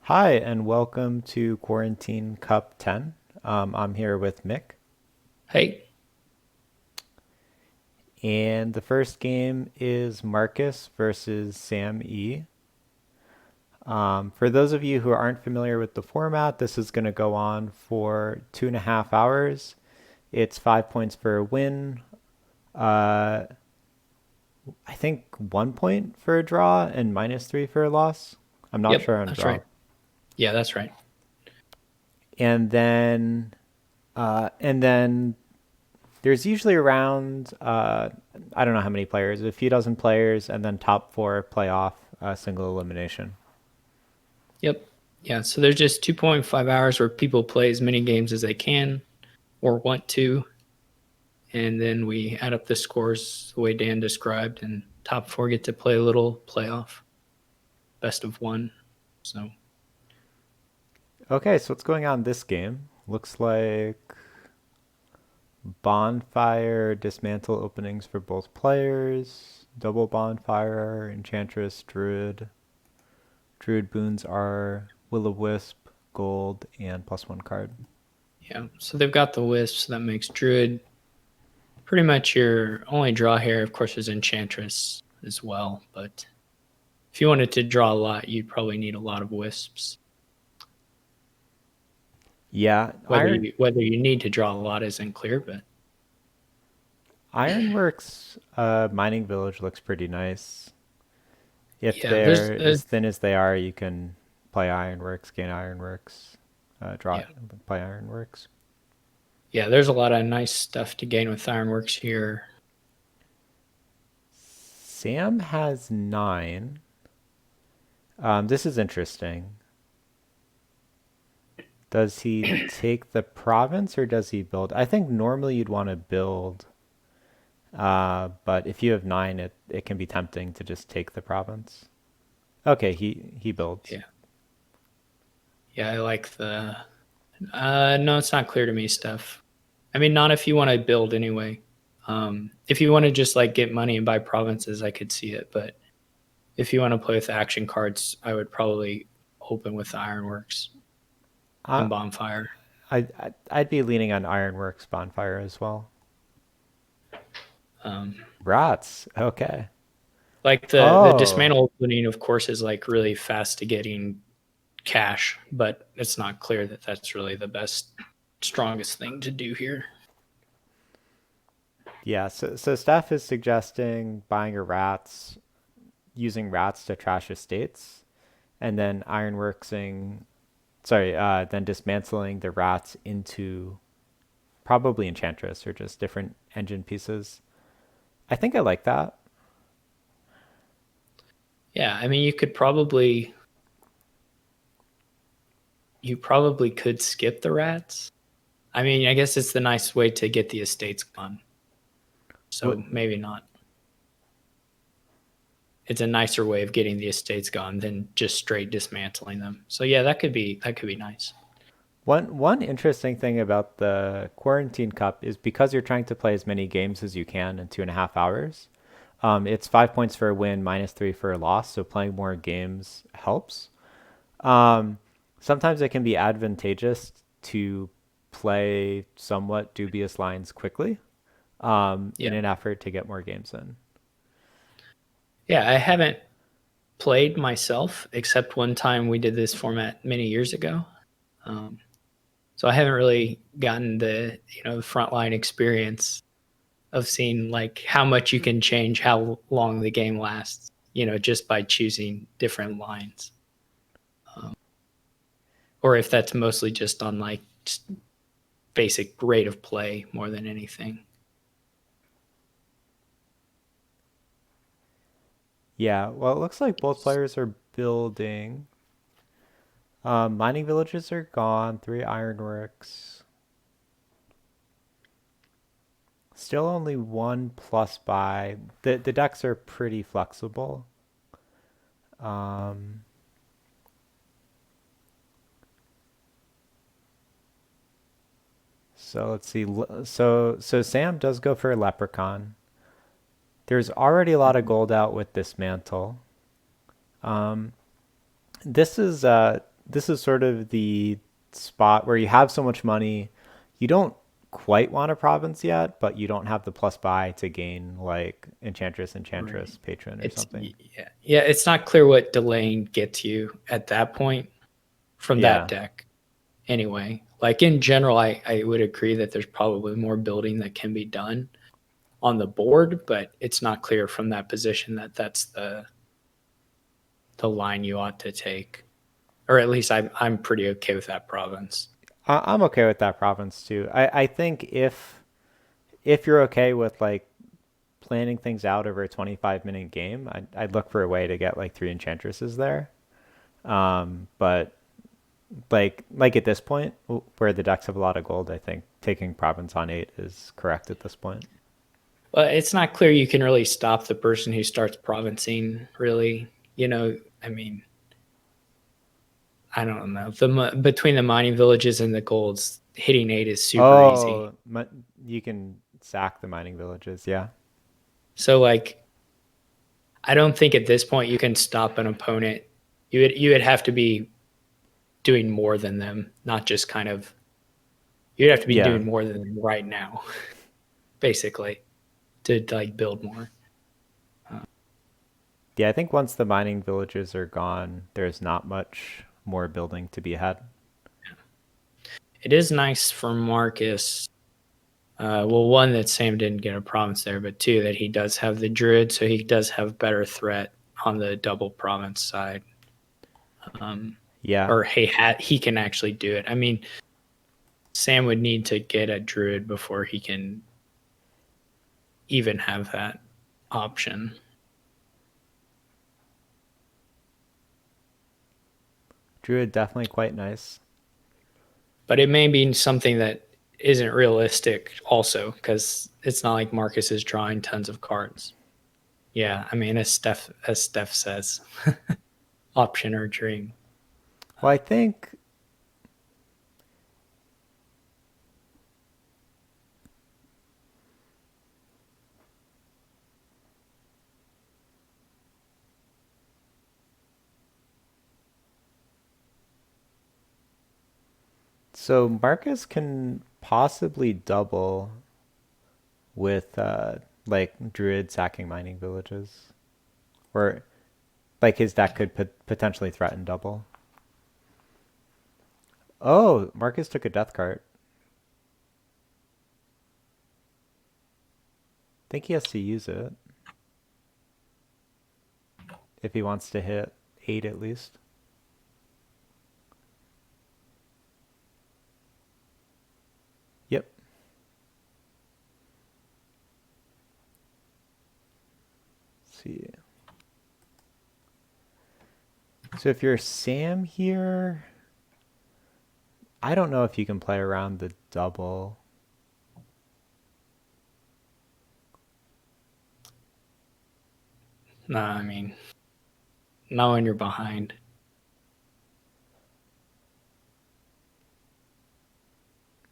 Hi, and welcome to Quarantine Cup 10. I'm here with Mick, Hey, and the first game is Marcus versus Sam E. For those of you who aren't familiar with the format, this is going to go on for 2.5 hours. It's 5 points for a win, uh, I think 1 point for a draw, and -3 for a loss. I'm not yep, sure on that's draw. right. Yeah, that's right. And then there's usually around I don't know how many players, a few dozen players, and then top four play off a single elimination. Yep. Yeah, so there's just 2.5 hours where people play as many games as they can or want to, and then we add up the scores the way Dan described, and top four get to play a little playoff, best of one. So, Okay, so what's going on this game? Looks like bonfire dismantle openings for both players. Double bonfire, enchantress, druid. Druid boons are will o wisp, gold, and +1 card. yeah, so they've got the wisp, so that makes Druid pretty much your only draw here. Of course, is Enchantress as well, but if you wanted to draw a lot, you'd probably need a lot of wisps. Yeah, Whether you need to draw a lot isn't clear, but Ironworks mining village looks pretty nice. If yeah, there's they're as thin as they are, you can play Ironworks, gain Ironworks, draw, yeah, play Ironworks. yeah, there's a lot of nice stuff to gain with Ironworks here. Sam has 9. This is interesting. Does he take the province or does he build? I think normally you'd want to build, but if you have 9, it can be tempting to just take the province. Okay, he builds. Yeah, yeah, I like the. No, it's not clear to me stuff. I mean, not if you want to build anyway. If you want to just like get money and buy provinces, I could see it. But if you want to play with action cards, I would probably open with the Ironworks I, and Bonfire. I'd be leaning on Ironworks bonfire as well. Um, Rats. Okay. like the Oh, dismantle opening, of course, is like really fast to getting cash, but it's not clear that that's really the best, strongest thing to do here. yeah. So Steph is suggesting buying a rats, using rats to trash estates, and then then dismantling the rats into probably Enchantress or just different engine pieces. I think I like that. Yeah, I mean, you probably could skip the rats. I mean, I guess it's the nice way to get the estates gone. What? So maybe not. It's a nicer way of getting the estates gone than just straight dismantling them. So yeah, that could be nice. One interesting thing about the Quarantine Cup is because you're trying to play as many games as you can in 2.5 hours. It's 5 points for a win, -3 for a loss. So playing more games helps. Um, Sometimes it can be advantageous to play somewhat dubious lines quickly, in Yeah. an effort to get more games in. Yeah, I haven't played myself except one time we did this format many years ago. Um, so I haven't really gotten the frontline experience of seeing like how much you can change how long the game lasts, just by choosing different lines. Um, or if that's mostly just on like just basic rate of play more than anything. Yeah, well, it looks like both players are building. Mining villages are gone, 3 ironworks. Still only one plus buy. The decks are pretty flexible. Um, so let's see. So Sam does go for a leprechaun. There's already a lot of gold out with this mantle. Um, this is this is sort of the spot where you have so much money, you don't quite want a province yet, but you don't have the plus buy to gain like Enchantress, Right. Enchantress, Patron or It's something. yeah, yeah. It's not clear what delaying gets you at that point from that Yeah. deck. Anyway, like in general, I would agree that there's probably more building that can be done on the board, but it's not clear from that position that that's the line you ought to take, or at least I'm pretty okay with that province. I'm okay with that province too. I think if you're okay with like planning things out over a 25-minute game, I'd look for a way to get like three enchantresses there. But like at this point, where the decks have a lot of gold, I think taking province on 8 is correct at this point. But it's not clear you can really stop the person who starts provincing. Really, I mean, I don't know. Between the mining villages and the golds, hitting 8 is super easy. Oh, you can sack the mining villages. Yeah. So like, I don't think at this point you can stop an opponent. You would have to be doing more than them, not just kind of. You'd have to be Yeah. doing more than them right now, basically, to like build more. Yeah, I think once the mining villages are gone, there's not much more building to be had. It is nice for Marcus. Well, one that Sam didn't get a province there, but two that he does have the druid, so he does have better threat on the double province side. Um, Yeah. or he can actually do it. I mean, Sam would need to get a druid before he can even have that option. Druid definitely quite nice. But it may be something that isn't realistic also because it's not like Marcus is drawing tons of cards. Yeah, I mean, as Steph says, option or dream. Well, I think so. Marcus can possibly double with like Druid sacking mining villages, or like his deck could potentially threaten double. Oh, Marcus took a death card. I think he has to use it if he wants to hit 8 at least. Yep. Let's see. So if you're Sam here, I don't know if you can play around the double. No, I mean, not when you're behind.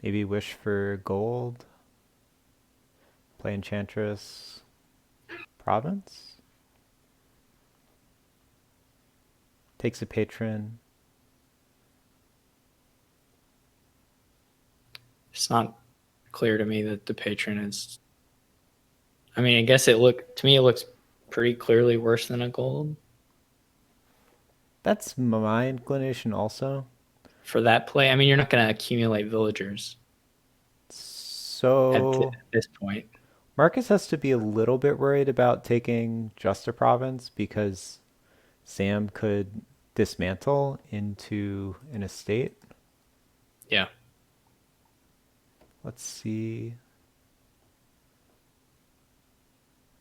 Maybe wish for gold. Play Enchantress Province. Takes a patron. It's not clear to me that the patron is. I mean, I guess it looks pretty clearly worse than a gold That's my inclination also. for that play. I mean, you're not going to accumulate villagers So at this point. Marcus has to be a little bit worried about taking just a province because Sam could dismantle into an estate. Yeah. Let's see.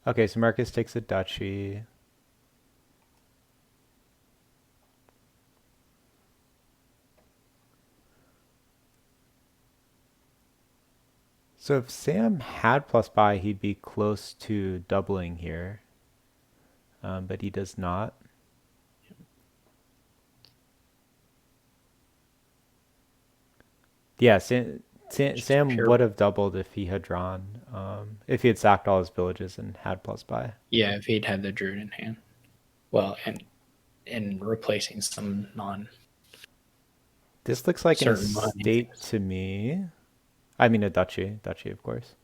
Okay, so Marcus takes a duchy. So if Sam had plus buy, he'd be close to doubling here, but he does not. Yeah, Just Sam pure. would have doubled if he had drawn, if he had sacked all his villages and had plus buy. Yeah, if he'd had the druid in hand. Well, and replacing some non This looks like an certain money estate things. to me. I mean a duchy, of course.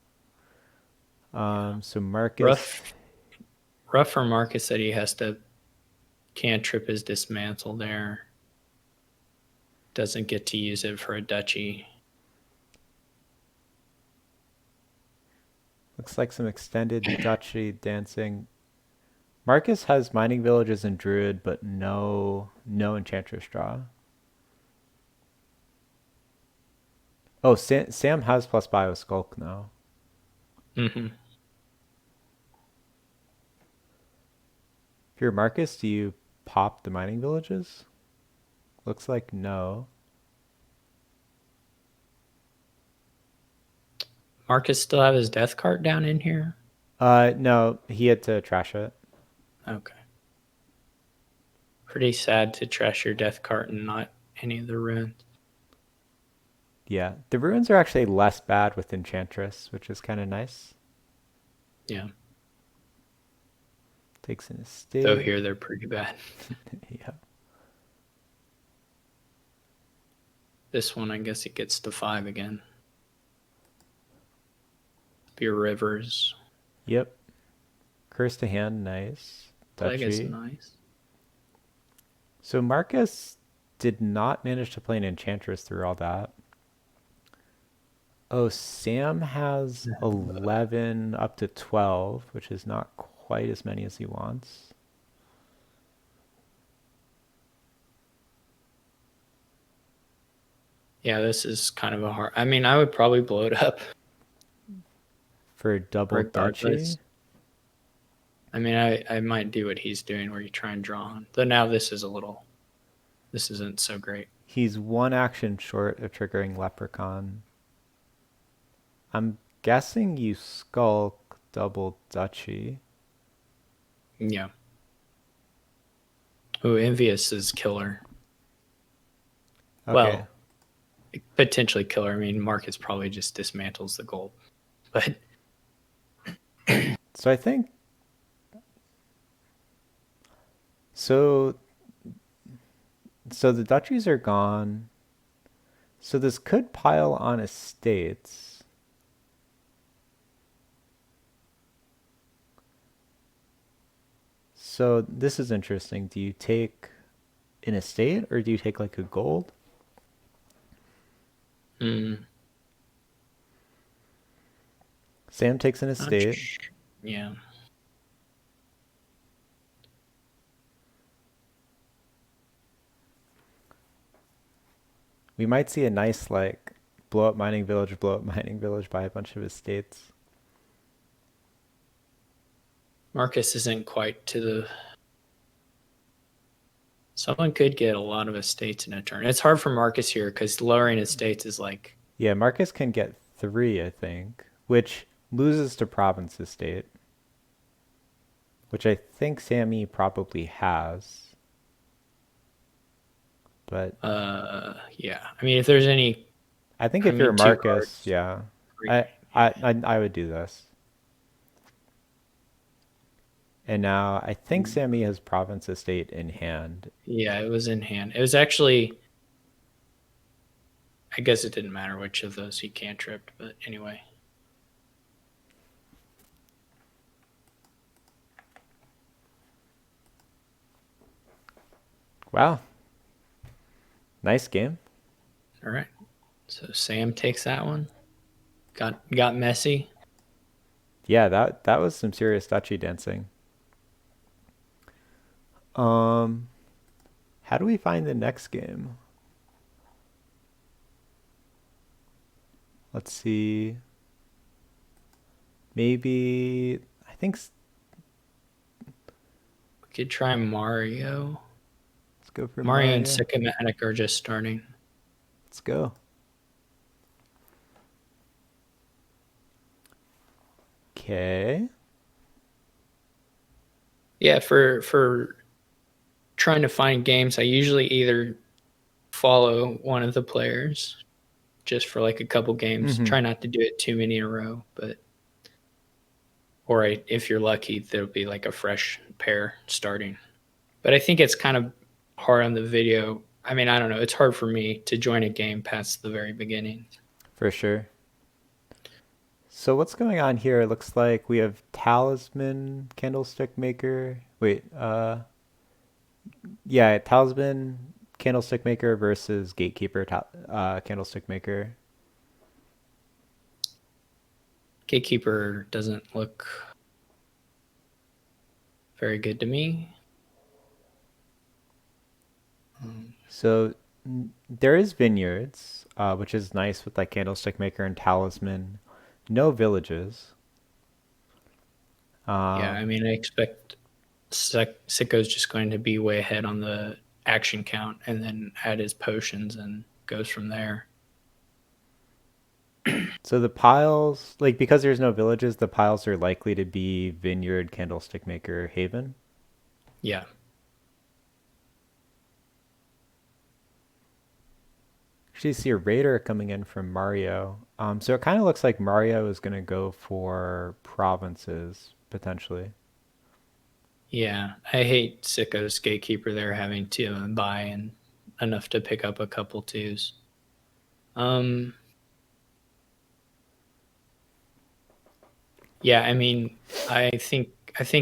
So Marcus, Rough, rough for Marcus that he has to cantrip his dismantle there. Doesn't get to use it for a duchy. looks like some extended duchy dancing. Marcus has mining villages and druid, but no enchantress draw. Oh, Sam has plus bio skulk now. Mm-hmm. If you're Marcus, do you pop the mining villages? Looks like no. Marcus still have his death cart down in here? No, he had to trash it. Okay. Pretty sad to trash your death cart and not any of the ruins. Yeah, the ruins are actually less bad with enchantress, which is kind of nice. Yeah. Takes an Though estate. here they're pretty bad. Yeah. This one, I guess it gets to 5 again. Beer Rivers. Yep. Curse to hand, nice. Flag is Duchy. nice. So Marcus did not manage to play an enchantress through all that. Oh, Sam has 11 up to 12, which is not quite as many as he wants. Yeah, this is kind of a hard. I mean, I would probably blow it up For double regardless. duchy. I mean, I might do what he's doing where you try and draw on. Though now this isn't so great. He's one action short of triggering Leprechaun. I'm guessing you skulk double duchy. Yeah. Oh, Envious is killer. Okay. Well, potentially killer. I mean, Marcus probably just dismantles the gold. But So I think so so the duchies are gone. So this could pile on estates. So this is interesting. Do you take an estate or do you take like a gold? mm, Sam takes an estate. yeah. We might see a nice like blow up mining village, buy a bunch of estates. Marcus isn't quite to the. Someone could get a lot of estates in a turn. It's hard for Marcus here because lowering estates is like. Yeah, Marcus can get 3, I think, which loses to province estate, which I think Sammy probably has. But Yeah. I mean, if there's any. I think I if you're mean, two Marcus, cards. yeah, Three. I Yeah. I would do this. And now I think Sammy has province estate in hand. Yeah, it was in hand. It was actually. I guess it didn't matter which of those he cantripped, but anyway. Wow, nice game. All right. So Sam takes that one. Got messy. Yeah, that was some serious duchy dancing. Um, how do we find the next game? Let's see. Maybe I think We could try Mario. let's go for Mario and Mario. Sycomatic are just starting. Let's go. Okay. Yeah, for trying to find games, I usually either follow one of the players just for like a couple games. Mm-hmm. Try not to do it too many in a row, but or if you're lucky, there'll be like a fresh pair starting. But I think it's kind of hard on the video I mean, I don't know. It's hard for me to join a game past the very beginning. For sure. So what's going on here? It looks like we have Talisman Candlestick Maker. Wait, yeah, Talisman Candlestick Maker versus Gatekeeper Candlestick Maker. Gatekeeper doesn't look very good to me. So there is Vineyards, which is nice with like Candlestick Maker and Talisman. No villages. Yeah, I Um, mean, I expect Sicko's just going to be way ahead on the action count and then add his potions and goes from there. so the piles, like because there's no villages, the piles are likely to be Vineyard, Candlestick Maker, Haven. Yeah. Actually, see a Raider coming in from Mario. So it kind of looks like Mario is going to go for provinces potentially. Yeah. I hate Sicko's Gatekeeper there having to buy and enough to pick up a couple twos. Um, yeah, I mean, I think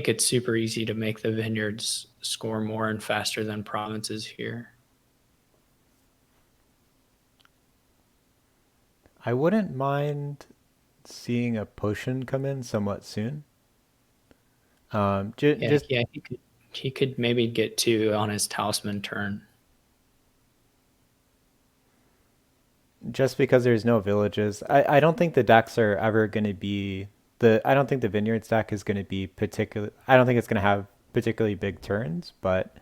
it's super easy to make the vineyards score more and faster than provinces here. I wouldn't mind seeing a potion come in somewhat soon. Yeah, Just yeah, he could maybe get two on his talisman turn. just because there's no villages, I don't think the decks are ever going to be I don't think the Vineyards deck is going to be particular. I don't think it's going to have particularly big turns, but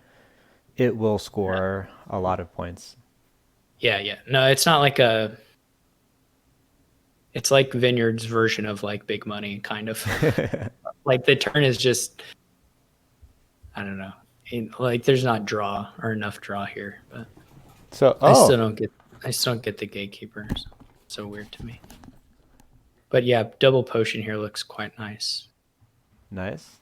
it will score a lot of points. Yeah, yeah. No, it's not like a it's like Vineyard's version of like big money kind of. Like the turn is just I don't know. Like there's not draw or enough draw here, but So, I still oh, don't get I still don't get the gatekeepers. So weird to me. But yeah, double potion here looks quite nice. nice.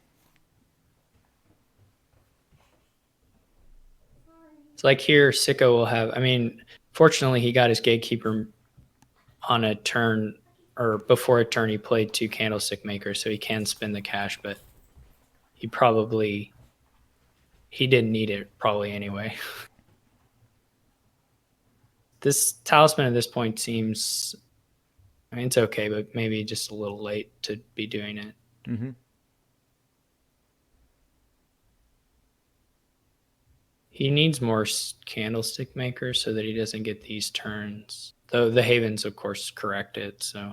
It's like here Sicko will have I mean, fortunately he got his gatekeeper on a turn or before a turn he played two candlestick makers, so he can spend the cash, but he probably he didn't need it probably anyway. This talisman at this point seems I mean it's okay, but maybe just a little late to be doing it. Mm-hmm. He needs more candlestick makers so that he doesn't get these turns. Though the havens, of course, correct it. So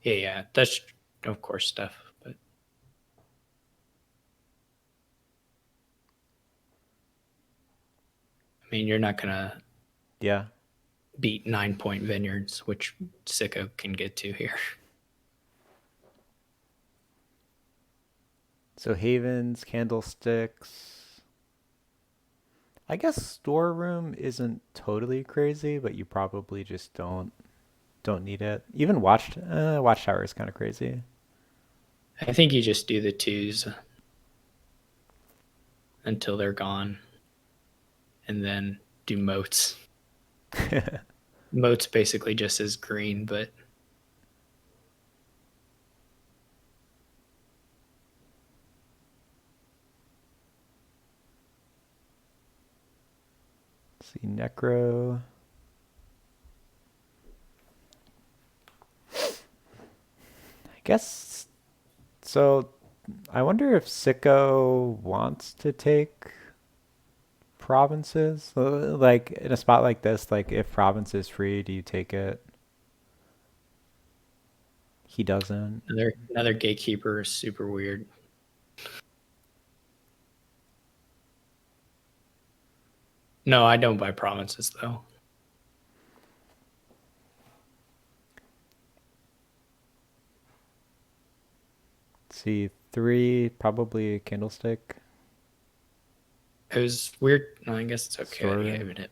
yeah, yeah, that's of course stuff. But I mean, you're not gonna Yeah. beat 9 point vineyards, which Sicko can get to here. So Havens, Candlesticks. I guess Storeroom isn't totally crazy, but you probably just don't need it. Even Watchtower is kind of crazy. I think you just do the twos until they're gone, and then do moats. Moats basically just as green, but See Necro. I guess so. I wonder if Sicko wants to take provinces. Like in a spot like this, like if province is free, do you take it? He doesn't. another gatekeeper is super weird. No, I don't buy provinces though. See three, probably a candlestick. It was weird. No, I guess it's okay that he Storeroom. hated it.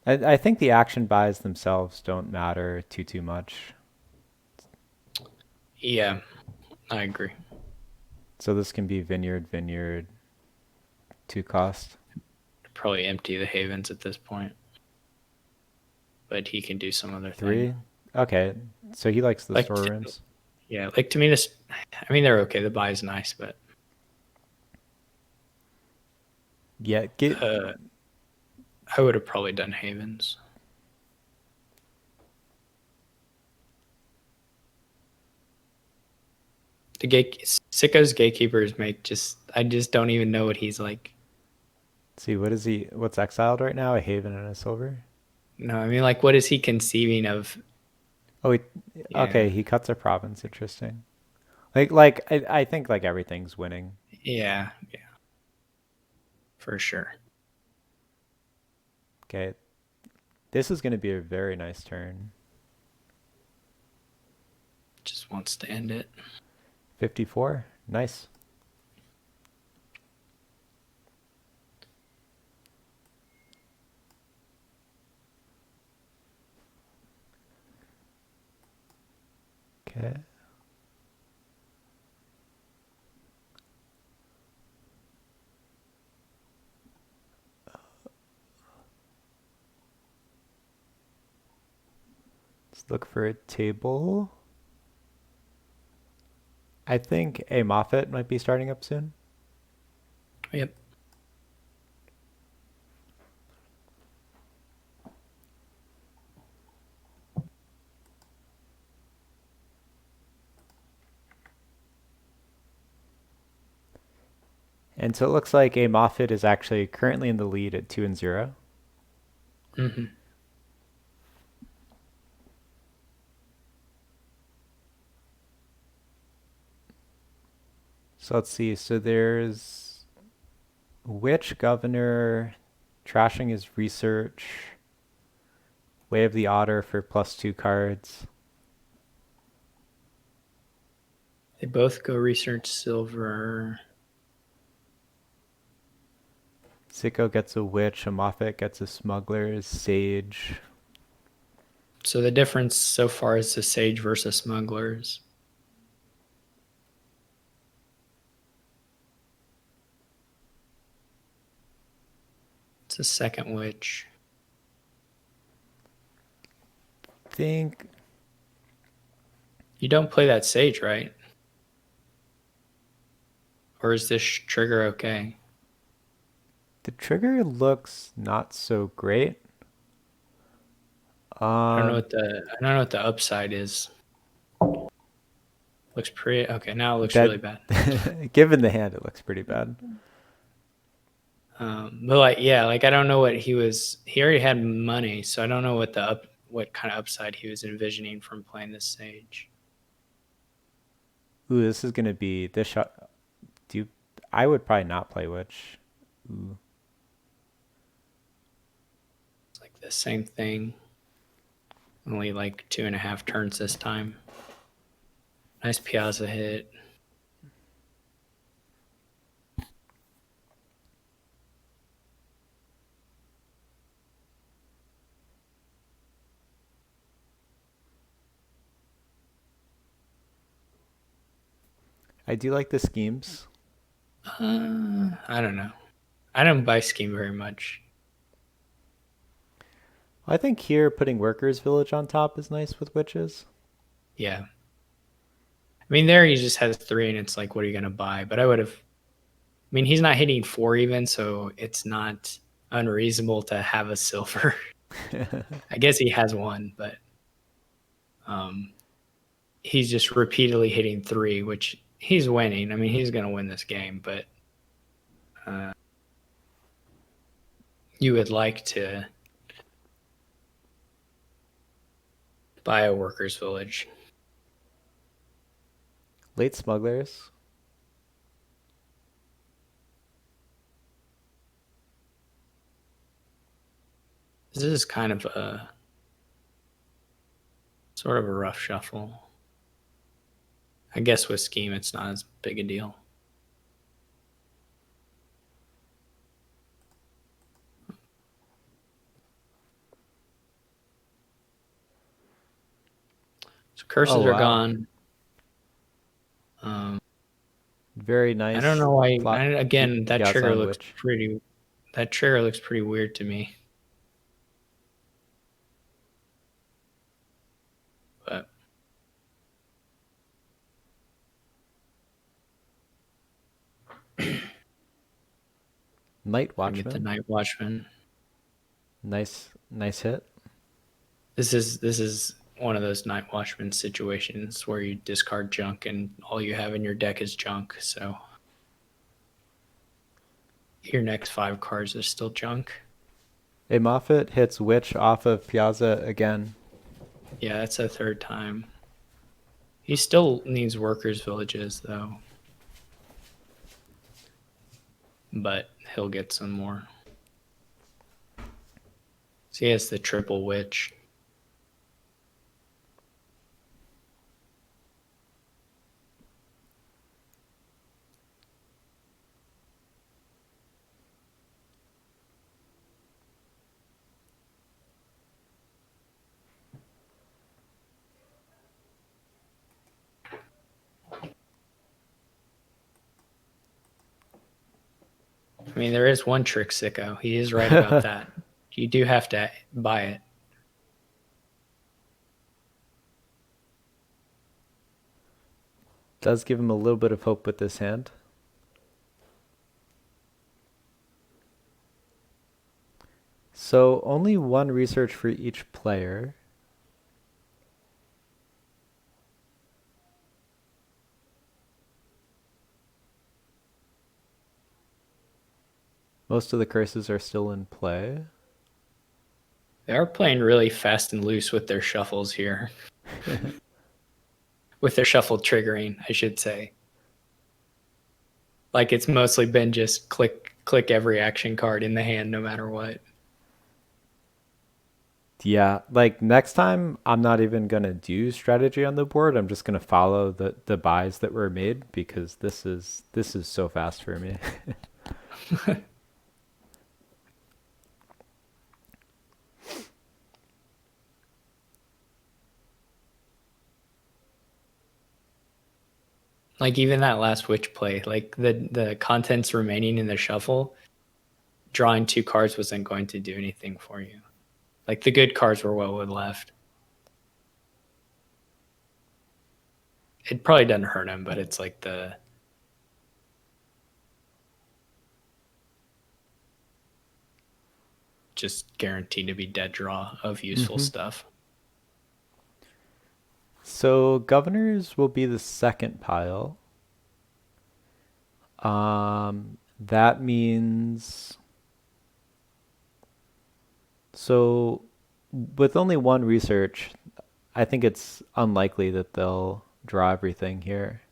But I think the action buys themselves don't matter too much. yeah, I agree. So this can be Vineyard, Vineyard, two cost. Probably empty the havens at this point, but he can do some other thing. 3. Okay, so he likes the Like, storerooms. yeah, like to me, this. I mean, they're okay. The buy is nice, but Yeah, I would have probably done havens. The Sicko's gatekeepers make I just don't even know what he's like. see, what's exiled right now? A haven and a silver? No, I mean, like, what is he conceiving of? Oh, Yeah, okay, he cuts a province. Interesting. I think like everything's winning. yeah, yeah, for sure. Okay, this is going to be a very nice turn. Just wants to end it. 54. Nice. Okay. Let's look for a table. I think a Moffat might be starting up soon. Yep. And so it looks like a Moffat is actually currently in the lead at 2-0. Mm-hmm. So let's see. So there's Witch Governor trashing his research. Way of the Otter for +2 cards. They both go research silver. Sicko gets a Witch. A Moffat gets a Smuggler's Sage. So the difference so far is the sage versus smugglers. It's a second witch. Think You don't play that sage, right? Or is this trigger okay? the trigger looks not so great. I don't know what the upside is. Looks pretty okay. Now it looks really bad. Given the hand, it looks pretty bad. But like, yeah, like I don't know what he was. He already had money, so I don't know what kind of upside he was envisioning from playing this sage. Ooh, this is gonna be this shot. I would probably not play Witch. Ooh. It's like the same thing, only like 2.5 turns this time. Nice Piazza hit. I do like the schemes. I don't know. I don't buy scheme very much. I think here putting Workers Village on top is nice with witches. Yeah. I mean, there he just has 3, and it's like, what are you going to buy? But I would have. I mean, he's not hitting 4 even, so it's not unreasonable to have a silver. I guess he has 1, but he's just repeatedly hitting 3, which he's winning. I mean, he's going to win this game, but you would like to buy a workers' village. Late Smugglers. This is kind of a sort of a rough shuffle. I guess with scheme, it's not as big a deal. So curses Oh, are wow. gone. Very nice. I don't know why. Flop Again, that Piazza trigger on looks Witch. pretty. That trigger looks pretty weird to me. But Night I get the Watchman. Night Watchman. Nice hit. This is one of those Night Watchman situations where you discard junk and all you have in your deck is junk. So your next 5 cards are still junk. A Moffat hits Witch off of Piazza again. Yeah, that's a 3rd time. He still needs workers' villages though. But he'll get some more. So he has the triple witch. I mean, there is one trick, Sicko. He is right about that. You do have to buy it. Does give him a little bit of hope with this hand. So only 1 research for each player. Most of the curses are still in play. They are playing really fast and loose with their shuffles here. With their shuffle triggering, I should say. Like it's mostly been just click every action card in the hand no matter what. Yeah, like next time I'm not even gonna do strategy on the board. I'm just gonna follow the buys that were made because this is so fast for me. Like even that last witch play, like the contents remaining in the shuffle, drawing 2 cards wasn't going to do anything for you. Like the good cards were what would left. It probably doesn't hurt him, but it's like the just guaranteed to be dead draw of useful stuff. So governors will be the second pile. That means so with only 1 research, I think it's unlikely that they'll draw everything here.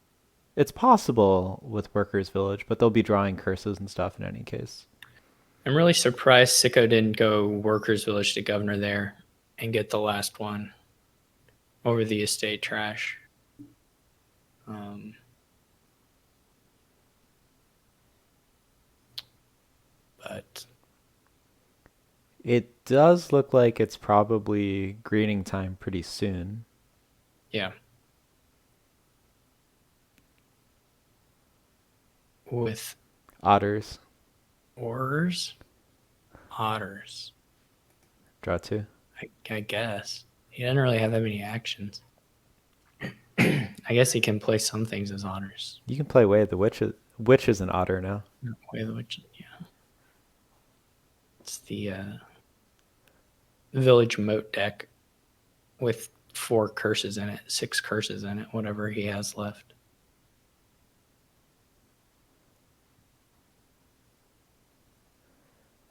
It's possible with Workers Village, but they'll be drawing curses and stuff in any case. I'm really surprised Sicko didn't go Workers Village to Governor there and get the last one over the estate trash. But it does look like it's probably greening time pretty soon. Yeah. With Otters. Otters? Draw 2. I guess. He doesn't really have that many actions. I guess he can play some things as otters. You can play Way of the Witch. Witch is an otter now. Way of the Witch, yeah. It's the village moat deck with 4 curses in it, 6 curses in it, whatever he has left.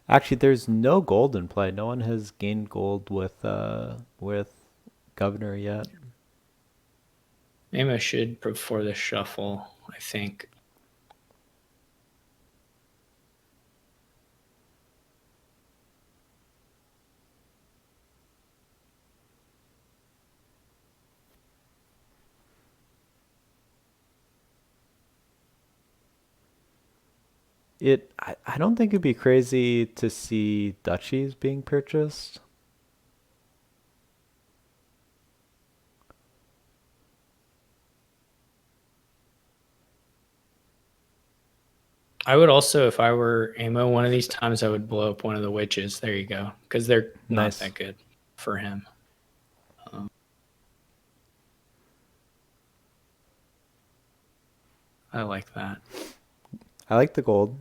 Actually, there's no gold in play. No one has gained gold with Governor yet. Maybe I should before the shuffle, I think. I don't think it'd be crazy to see duchies being purchased. I would also, if I were Amo, one of these times I would blow up one of the witches. There you go, because they're not Nice. that good for him. I like that. I like the gold.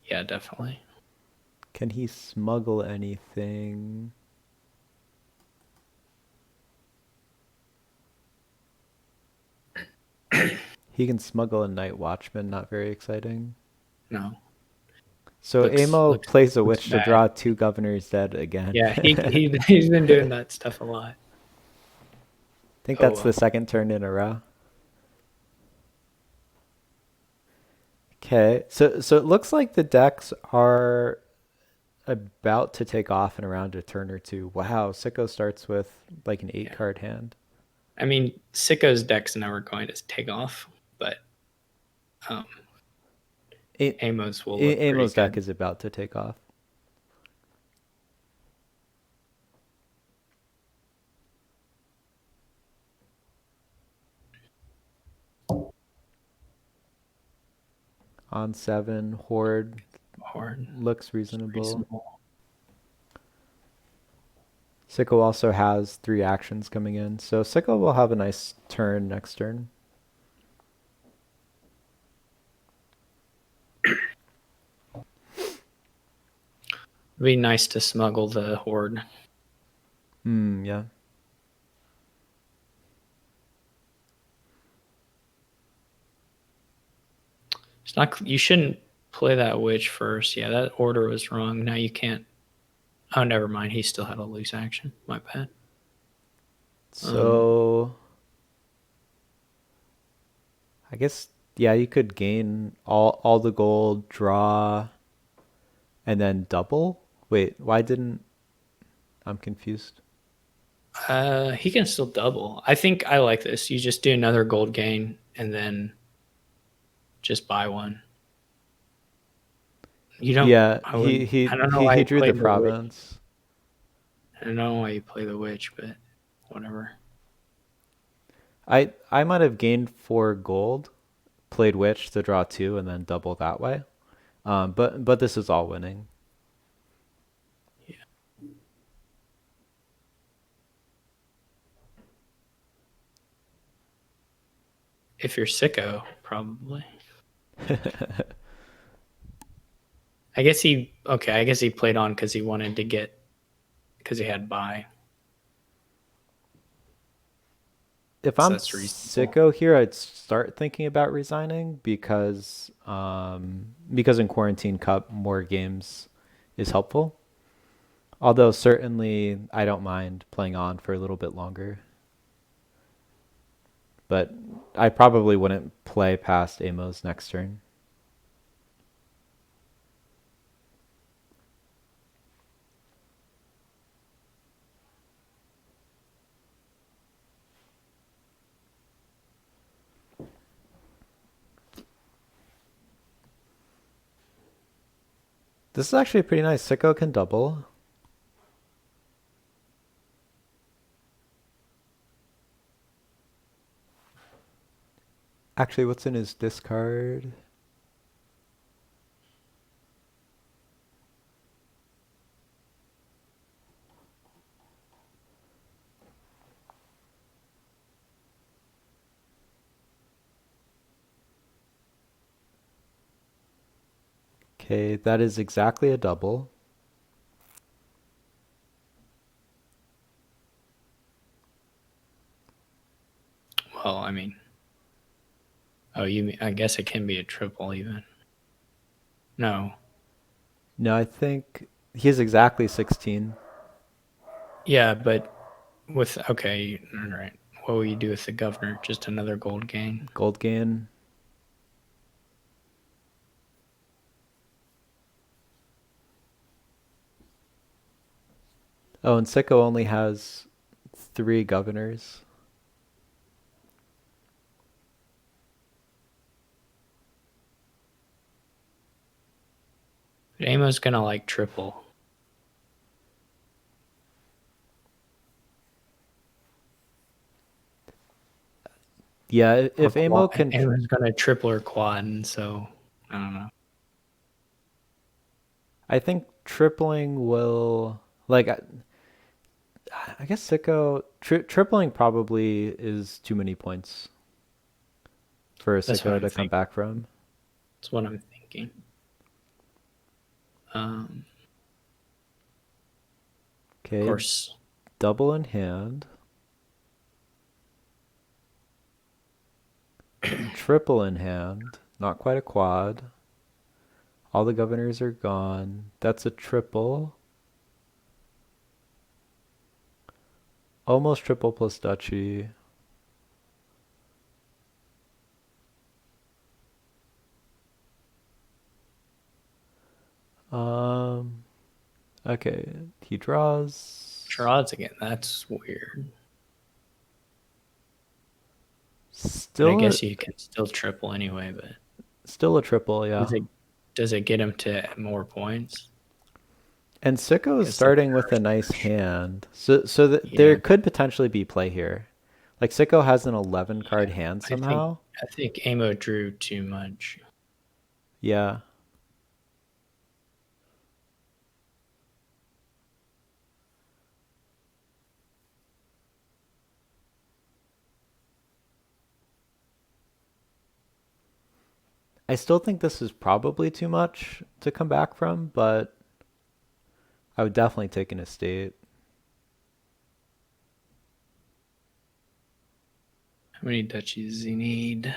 Yeah, definitely. Can he smuggle anything? He can smuggle a Night Watchman, not very exciting. No, So looks Amo looks plays a looks witch to bad. draw 2 governors dead again. Yeah, I he's been doing that stuff a lot. think Oh that's the well. second turn in a row. Okay, so it looks like the decks are about to take off in around a turn or two. Wow, Sicko starts with like an 8 Yeah. card hand. I mean, Sicko's deck's never going to take off, but um, A- Amos will look pretty Amo's deck good. is about to take off. On 7, Horde Or looks reasonable. reasonable. Sicko also has 3 actions coming in, so Sicko will have a nice turn next turn. It'd be nice to smuggle the horde. Yeah. It's not. You shouldn't play that witch first. Yeah, that order was wrong. Now you can't. Oh, never mind. He still had a loose action. My bad. So I guess yeah, you could gain all the gold, draw, and then double. Wait, why didn't I'm confused. He can still double. I think I like this. You just do another gold gain and then just buy one. You don't. Yeah, I would. I don't know why he you drew the played the witch. province. I don't know why you play the witch, but whatever. I might have gained 4 gold, played witch to draw 2, and then double that way. But this is all winning. Yeah. If you're sicko, probably. I guess he. Okay, I guess he played on because he wanted to get because he had buy. If So I'm that's reasonable. sicko here, I'd start thinking about resigning because in Quarantine Cup more games is helpful. Although certainly I don't mind playing on for a little bit longer. But I probably wouldn't play past Amos next turn. This is actually pretty nice. Sicko can double. Actually, what's in his discard? Okay, that is exactly a double. Well, I mean, oh, you. I guess it can be a triple even. No. No, I think he's exactly 16. Yeah, but with okay, all right. What will you do with the governor? Just another gold gain. Gold gain. Oh, and Sicko only has 3 governors. But Amo's gonna like triple. Yeah, Or if Amo quad. can Amo's gonna triple or quad, and so I don't know. I think tripling will like I guess Sicko tripling probably is too many points for That's what Sicko I'm to come thinking. back from. That's what I'm thinking. Of Okay, course, double in hand, triple in hand, not quite a quad. All the governors are gone. That's a triple. Almost triple plus duchy. Um, okay, he draws. draws again. That's weird. But I Still a guess you can still triple anyway. But still a triple, does yeah. it does it get him to more points? And Sicko I is guess the starting with a curse nice push. hand, so there Yeah, could potentially be play here. Like Sicko has an 11 card yeah. hand I think somehow. I think Amo drew too much. Yeah, I still think this is probably too much to come back from, but I would definitely take an estate. How many duchies does he need?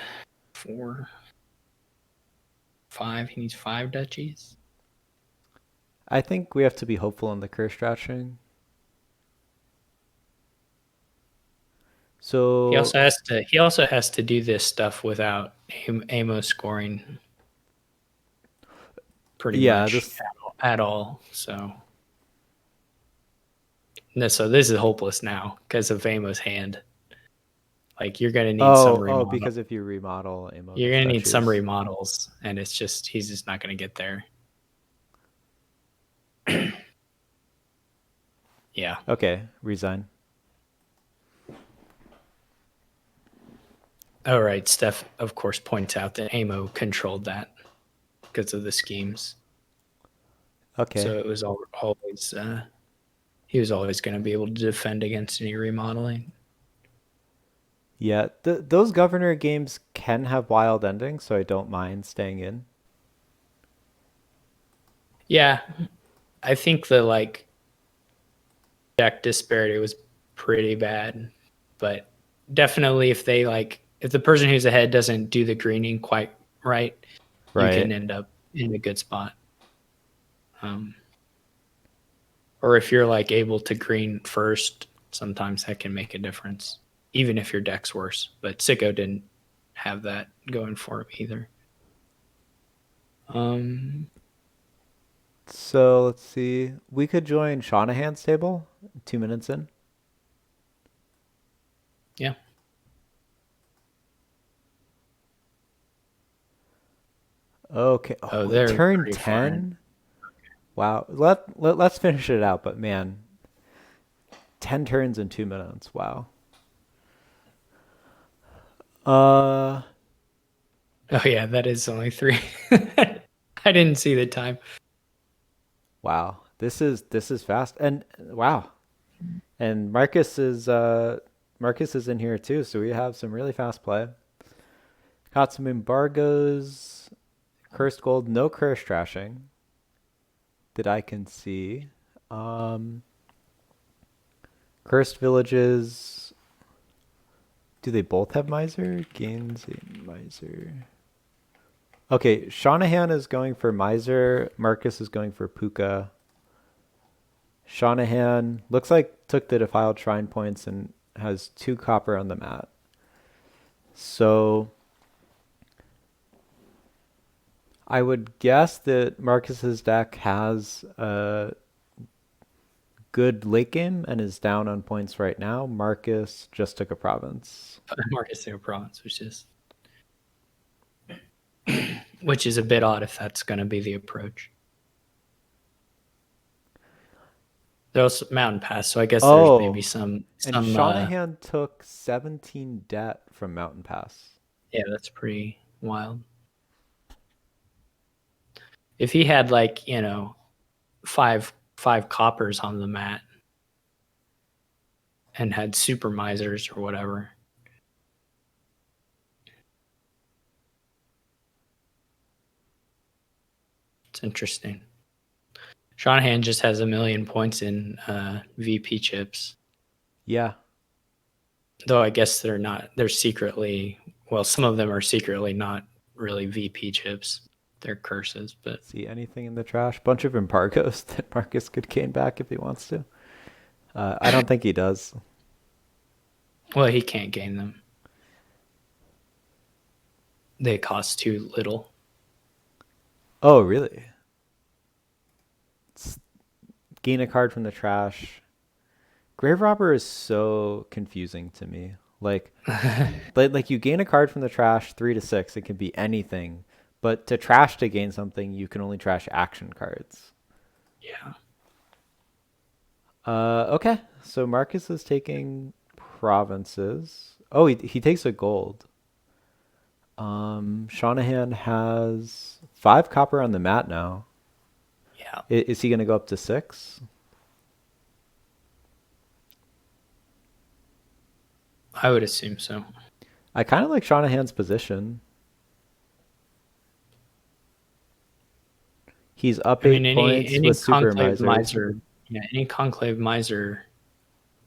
4, 5. He needs 5 duchies. I think we have to be hopeful in the curse stretching. He So also has to. He also has to do this stuff without Amo scoring pretty yeah, much this at all. So no, so this is hopeless now because of Amo's hand. Like you're gonna need some oh remodel. because if you remodel, Amo You're gets gonna need some duchies. remodels, and it's just he's just not gonna get there. Yeah. Okay, resign. All right. Steph, of course, points out that Amo controlled that because of the schemes. Okay. So it was always he was always going to be able to defend against any remodeling. Yeah, those governor games can have wild endings, so I don't mind staying in. Yeah, I think the like deck disparity was pretty bad, but definitely if the person who's ahead doesn't do the greening quite right, you can Right. end up in a good spot. Um, or if you're like able to green first, sometimes that can make a difference, even if your deck's worse. But Sicko didn't have that going for him either. Um, So let's see. We could join Shanahan's table 2 minutes in. yeah. Okay. Oh, Oh, they're turn pretty far in. 10. Wow. Let's finish it out, but man, 10 turns in 2 minutes. Wow. Uh, Oh yeah, that is only 3. I didn't see the time. wow. This is fast. And wow. And Marcus is in here too, so we have some really fast play. Got some embargoes, cursed gold, no curse trashing that I can see. Um, Cursed villages. Do they both have miser? Gains a miser. Okay, Shanahan is going for miser. Marcus is going for puka. Shanahan looks like took the defiled shrine points and has 2 copper on the mat. So I would guess that Marcus's deck has a good late game and is down on points right now. Marcus just took a province. Marcus Air Province, which is a bit odd if that's going to be the approach. There's Mountain Pass, so I guess there's maybe Oh, some and some. Shanahan took 17 debt from Mountain Pass. Yeah, that's pretty wild. If he had like, five coppers on the mat and had super misers or whatever. It's interesting. Shanahan just has 1,000,000 points in VP chips. Yeah. Though I guess they're secretly, well, some of them are secretly not really VP chips. They're curses, but See anything in the trash? Bunch of embargoes that Marcus could gain back if he wants to. I don't think he does. well, he can't gain them. They cost too little. Oh, really? Gain a card from the trash. Grave Robber is so confusing to me. Like you gain a card from the trash 3 to 6. It can be anything, but to trash to gain something, you can only trash action cards. Yeah. Okay. So Marcus is taking provinces. Oh, he takes a gold. Shanahan has 5 copper on the mat now. Yeah. Is he gonna go up to 6? I would assume so. I kind of like Shanahan's position. He's up I mean, 8 points any with super conclave misers. miser, yeah, any conclave miser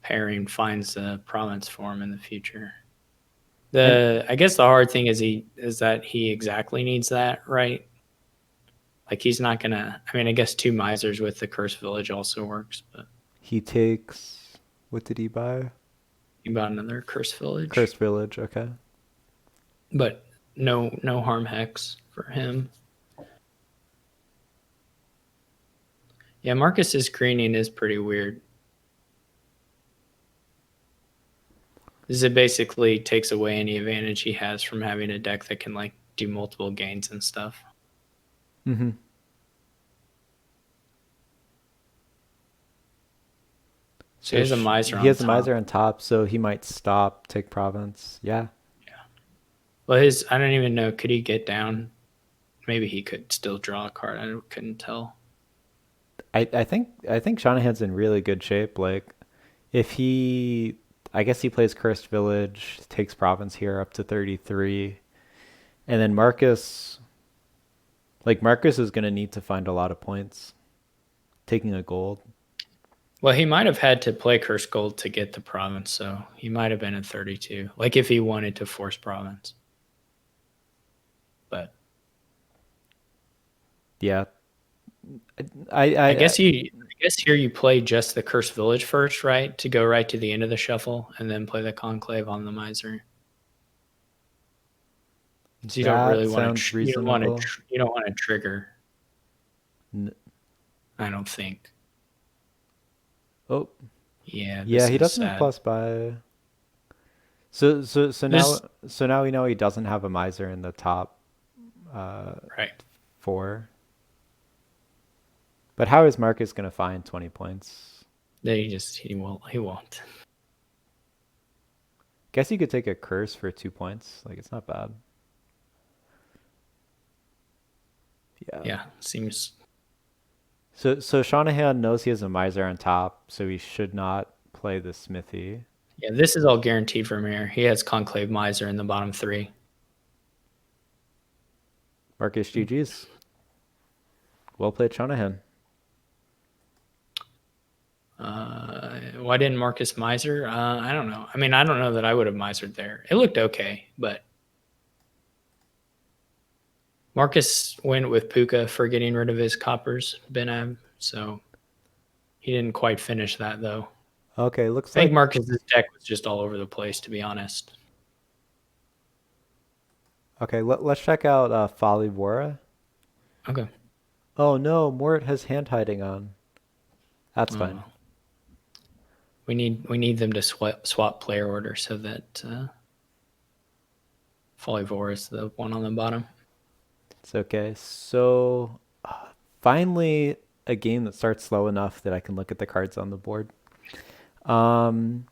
pairing finds a province for him in the future. And I guess the hard thing is that he exactly needs that, right? Like he's not gonna. I mean, I guess 2 misers with the cursed village also works, but he takes, what did he buy? he bought another cursed village, Cursed Village, okay. but no harm hex for him. Yeah, Marcus's greening is pretty weird. This it basically takes away any advantage he has from having a deck that can like do multiple gains and stuff. Mm-hmm. So he has a miser he on has a top. miser on top, so he might stop, take province. Yeah. Well, I don't even know. Could he get down? Maybe he could still draw a card. I couldn't tell. I think Shanahan's in really good shape. Like if he I guess he plays Cursed Village, takes province here up to 33. And then Marcus is gonna need to find a lot of points. Taking a gold. Well, he might have had to play Curse Gold to get the province, so he might have been at 32. Like if he wanted to force province. But Yeah. I guess here you play just the Cursed Village first, right? To go right to the end of the shuffle and then play the Conclave on the Miser. So you don't that really want sounds to you don't want to reasonable. you don't want to trigger, N- I don't think. oh, Yeah, yeah, this he is doesn't have sad. plus buy. So This now we know he doesn't have a miser in the top uh right. 4. But how is Marcus gonna find 20 points? He won't. Guess you could take a curse for 2 points. Like it's not bad. Yeah. Yeah, seems So Shanahan knows he has a miser on top, so he should not play the smithy. yeah, this is all guaranteed from here. He has Conclave Miser in the bottom 3. Marcus GG's. Well played, Shanahan. Why didn't Marcus Miser? I don't know. I mean, I don't know that I would have misered there. It looked okay, but Marcus went with Puka for getting rid of his coppers, Benab, so he didn't quite finish that though. Okay, I looks think like Marcus's deck was just all over the place, to be honest. okay. Let's check out Folly Bora. Okay. Oh no, Mort has hand hiding on. That's fine. We need them to swap player order so that Folivore is the one on the bottom. It's okay. So finally, a game that starts slow enough that I can look at the cards on the board. Um,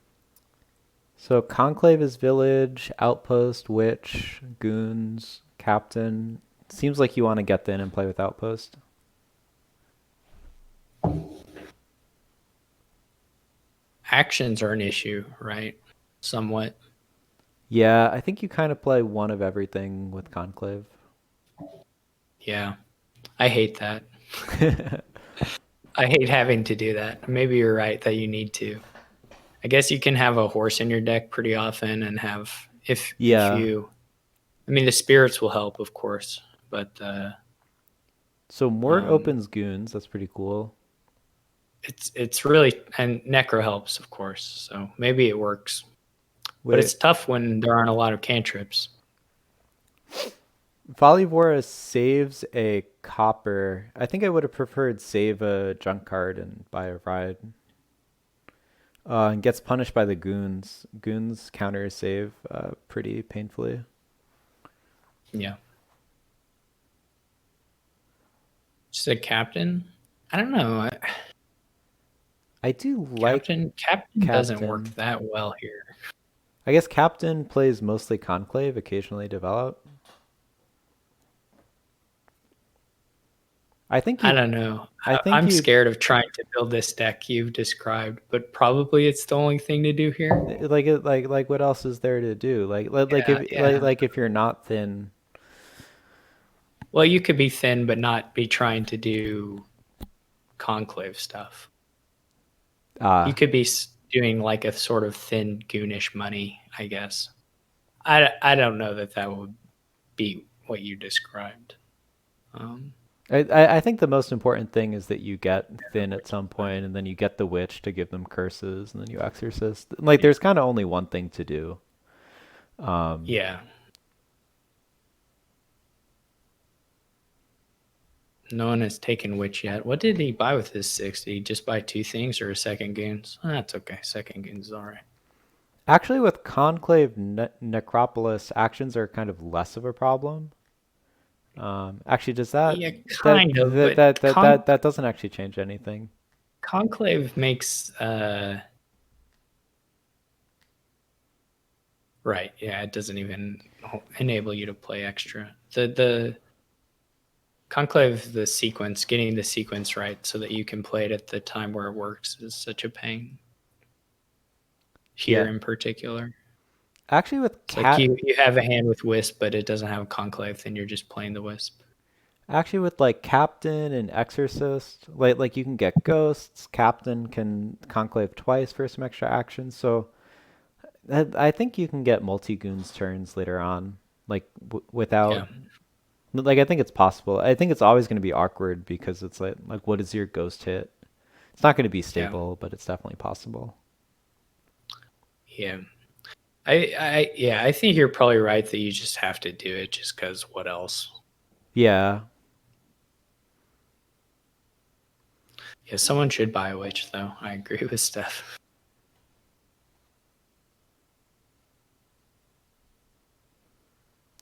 so Conclave is village, outpost, witch, goons, captain, Seems like you want to get in and play with Outpost. Actions are an issue, right? Somewhat. Yeah, I think you kind of play one of everything with Conclave. Yeah. I hate that. I hate having to do that. Maybe you're right that you need to. I guess you can have a horse in your deck pretty often and have if Yeah. you I mean the spirits will help of course, but So Mort um opens goons. That's pretty cool. it's really and necro helps of course. So maybe it works. But Wait, it's tough when there aren't a lot of cantrips. Volivora saves a copper. I think I would have preferred save a junk card and buy a ride. And gets punished by the goons. Goons counter save pretty painfully. Yeah. Just a captain? I don't know. I do like Captain doesn't work Captain. that well here. I guess Captain plays mostly Conclave, occasionally Develop. I think I you don't know. I think I'm you scared of trying to build this deck you've described, but probably it's the only thing to do here. like what else is there to do? Yeah, yeah. Like if you're not thin. Well, you could be thin, but not be trying to do conclave stuff. You Ah, could be doing like a sort of thin, goonish money, I guess. I don't know that that would be what you described. Um, I think the most important thing is that you get thin at some point, and then you get the witch to give them curses, and then you exorcist. Like there's kind of only one thing to do. Um, yeah. No one has taken witch yet. What did he buy with his 6? Did he just buy 2 things or a second goons? That's okay. Second goons is all right. Actually, with Conclave Necropolis, actions are kind of less of a problem. Actually, does Yeah, kind of, but that doesn't actually change anything? conclave makes right. Yeah, it doesn't even enable you to play extra. The conclave, the sequence, getting the sequence right so that you can play it at the time where it works is such a pain. Here Yeah. in particular, Actually, with it's like cat, you have a hand with wisp, but it doesn't have a conclave. Then you're just playing the wisp. actually with like Captain and Exorcist, like you can get ghosts. Captain can conclave twice for some extra action. So I think you can get multi goons turns later on, like Yeah, without. Like I think it's possible. I think it's always going to be awkward because it's like what is your ghost hit? It's not going to be yeah, stable, but it's definitely possible. yeah. Yeah, I think you're probably right that you just have to do it just because what else? Yeah. Yeah, someone should buy a witch though. I agree with Steph.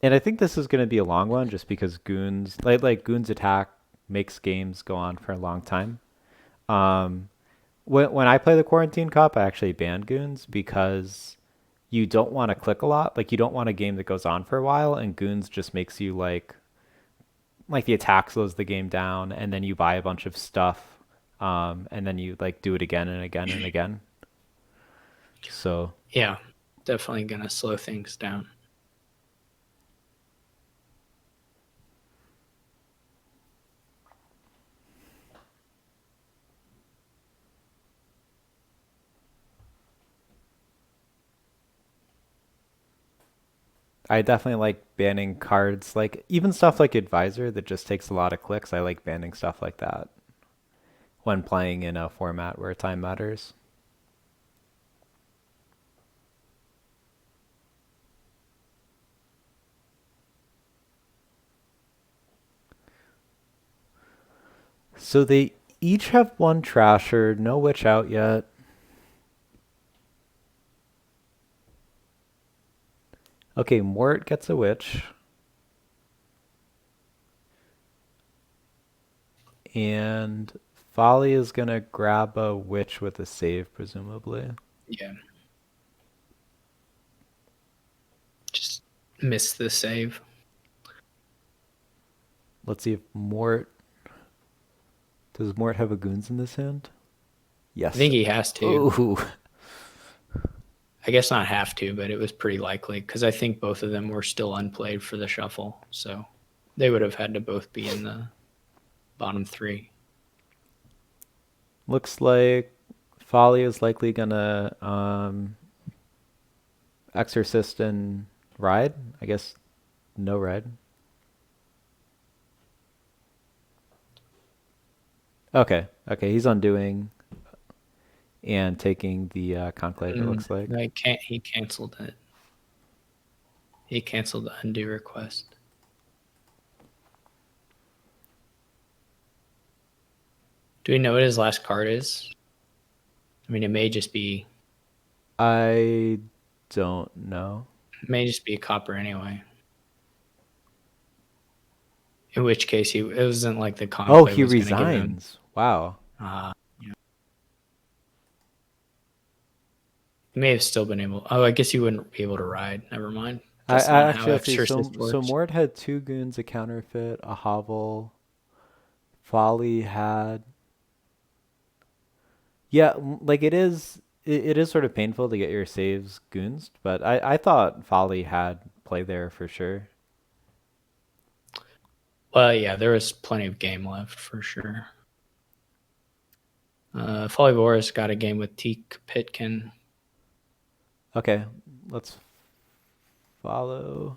And I think this is going to be a long one just because goons like goons attack makes games go on for a long time. Um, when I play the Quarantine Cup, I actually ban goons because you don't want to click a lot. Like you don't want a game that goes on for a while, and goons just makes you like the attack slows the game down, and then you buy a bunch of stuff, and then you like do it again and again and again. So Yeah, definitely gonna slow things down. I definitely like banning cards, like even stuff like Advisor that just takes a lot of clicks. I like banning stuff like that when playing in a format where time matters. So they each have one Trasher, no Witch out yet. Okay, Mort gets a Witch. And Folly is gonna grab a Witch with a save, presumably. Yeah, just miss the save. Let's see if Mort does Mort have a goons in this hand? I Yes. think he has to. Oh, I guess not have to, but it was pretty likely because I think both of them were still unplayed for the shuffle. So they would have had to both be in the bottom three. looks like Folly is likely gonna Exorcist and ride. I guess no ride. Okay, okay, he's undoing and taking the conclave. It looks like. I can't. He canceled it. He canceled the undo request. Do we know what his last card is? I mean, it may just be. I don't know. It may just be a copper anyway. In which case, it wasn't like the Oh, conclave he was going to give him. resigns. Wow. He may have still been able. Oh, I guess he wouldn't be able to ride. Never mind. I That's not how actually, let's see. Exorcist So works. Mort had two goons, a counterfeit, a hovel. Folly had. Yeah, like it is. It is sort of painful to get your saves goons, but I thought Folly had play there for sure. Well, yeah, there was plenty of game left for sure. Folly Boris got a game with Teak Pitkin. Okay, let's follow.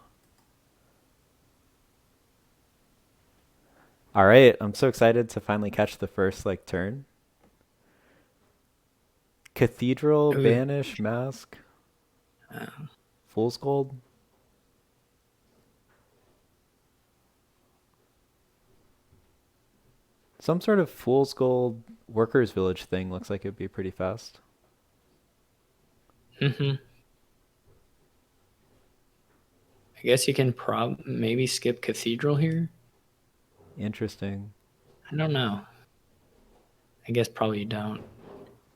All right, I'm so excited to finally catch the first like turn. Cathedral, Ooh. Banish, Mask, Fool's Gold. Some sort of Fool's Gold Workers Village thing looks like it'd be pretty fast. I guess you can maybe skip Cathedral here. Interesting. I don't know. I guess probably you don't.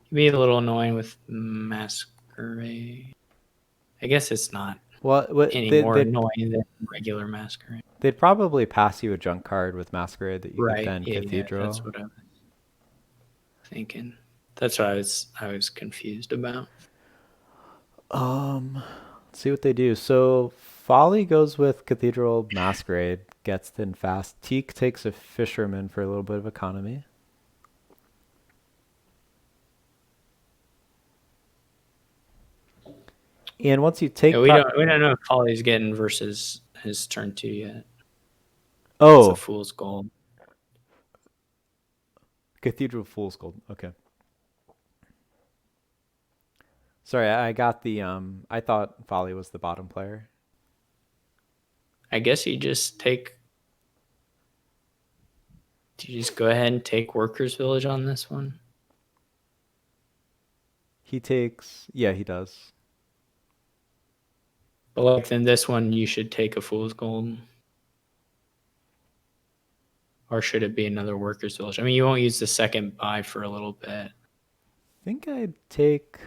It'd be a little annoying with Masquerade. I guess it's not What any they, more they'd annoying than regular Masquerade. they'd probably pass you a junk card with Masquerade that you could Right. then Yeah, that's Cathedral. what I was thinking. That's what I was confused about. Let's see what they do. So Folly goes with Cathedral, Masquerade gets thin fast. Teak takes a Fisherman for a little bit of economy. And once you take Yeah, we don't know if Folly's getting versus his turn 2 yet. It's a oh, fool's gold. Cathedral Fool's Gold. Okay. Sorry, I got the I thought Folly was the bottom player. I guess you just take. Do you just go ahead and take Workers Village on this one? He takes yeah, he does. But like then this one you should take a fool's gold. Or should it be another Workers Village? I mean, you won't use the second buy for a little bit. I think I'd take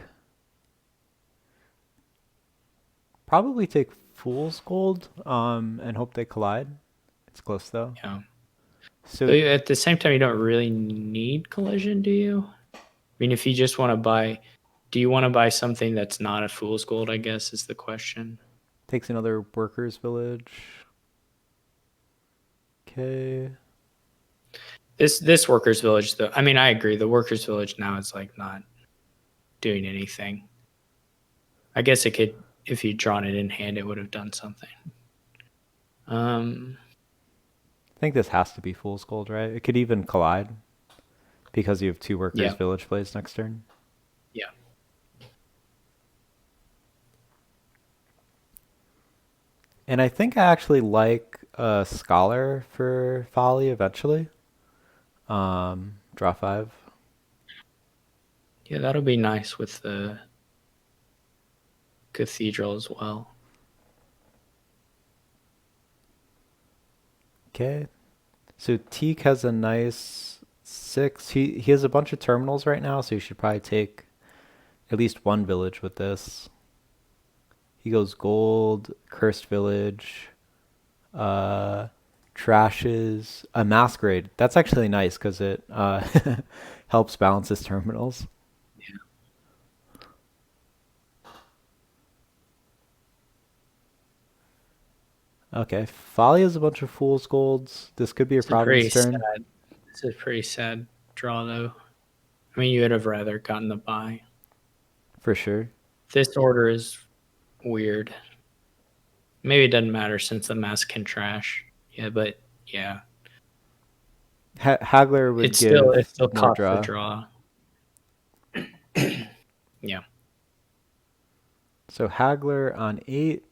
probably take Fool's Gold and hope they collide. It's close though. Yeah. So But at the same time, you don't really need collision, do you? I mean, if you just want to buy, do you want to buy something that's not a fool's gold? I guess is the question. takes another Workers Village. Okay. This workers village, though. I mean, I agree. The workers village now is like not doing anything. I guess it could, if you'd drawn it in hand, it would have done something. I think this has to be Fool's Gold, right? It could even collide because you have two Workers Yeah. Village plays next turn. Yeah. And I think I actually like a Scholar for Folly eventually. Draw 5. Yeah, that'll be nice with the cathedral as well. Okay. So Teak has a nice 6. He has a bunch of terminals right now, so you should probably take at least one village with this. He goes gold, cursed village, trashes a Masquerade. That's actually nice because it helps balance his terminals. Okay, Folly has a bunch of Fool's Golds. This could be a It's a pretty Providence turn. sad. It's a pretty sad draw, though. I mean, you would have rather gotten the buy. For sure. This order is weird. Maybe it doesn't matter since the mask can trash. Yeah, but yeah, Hagler would it give still more costs the draw. draw. Yeah, So Hagler on 8.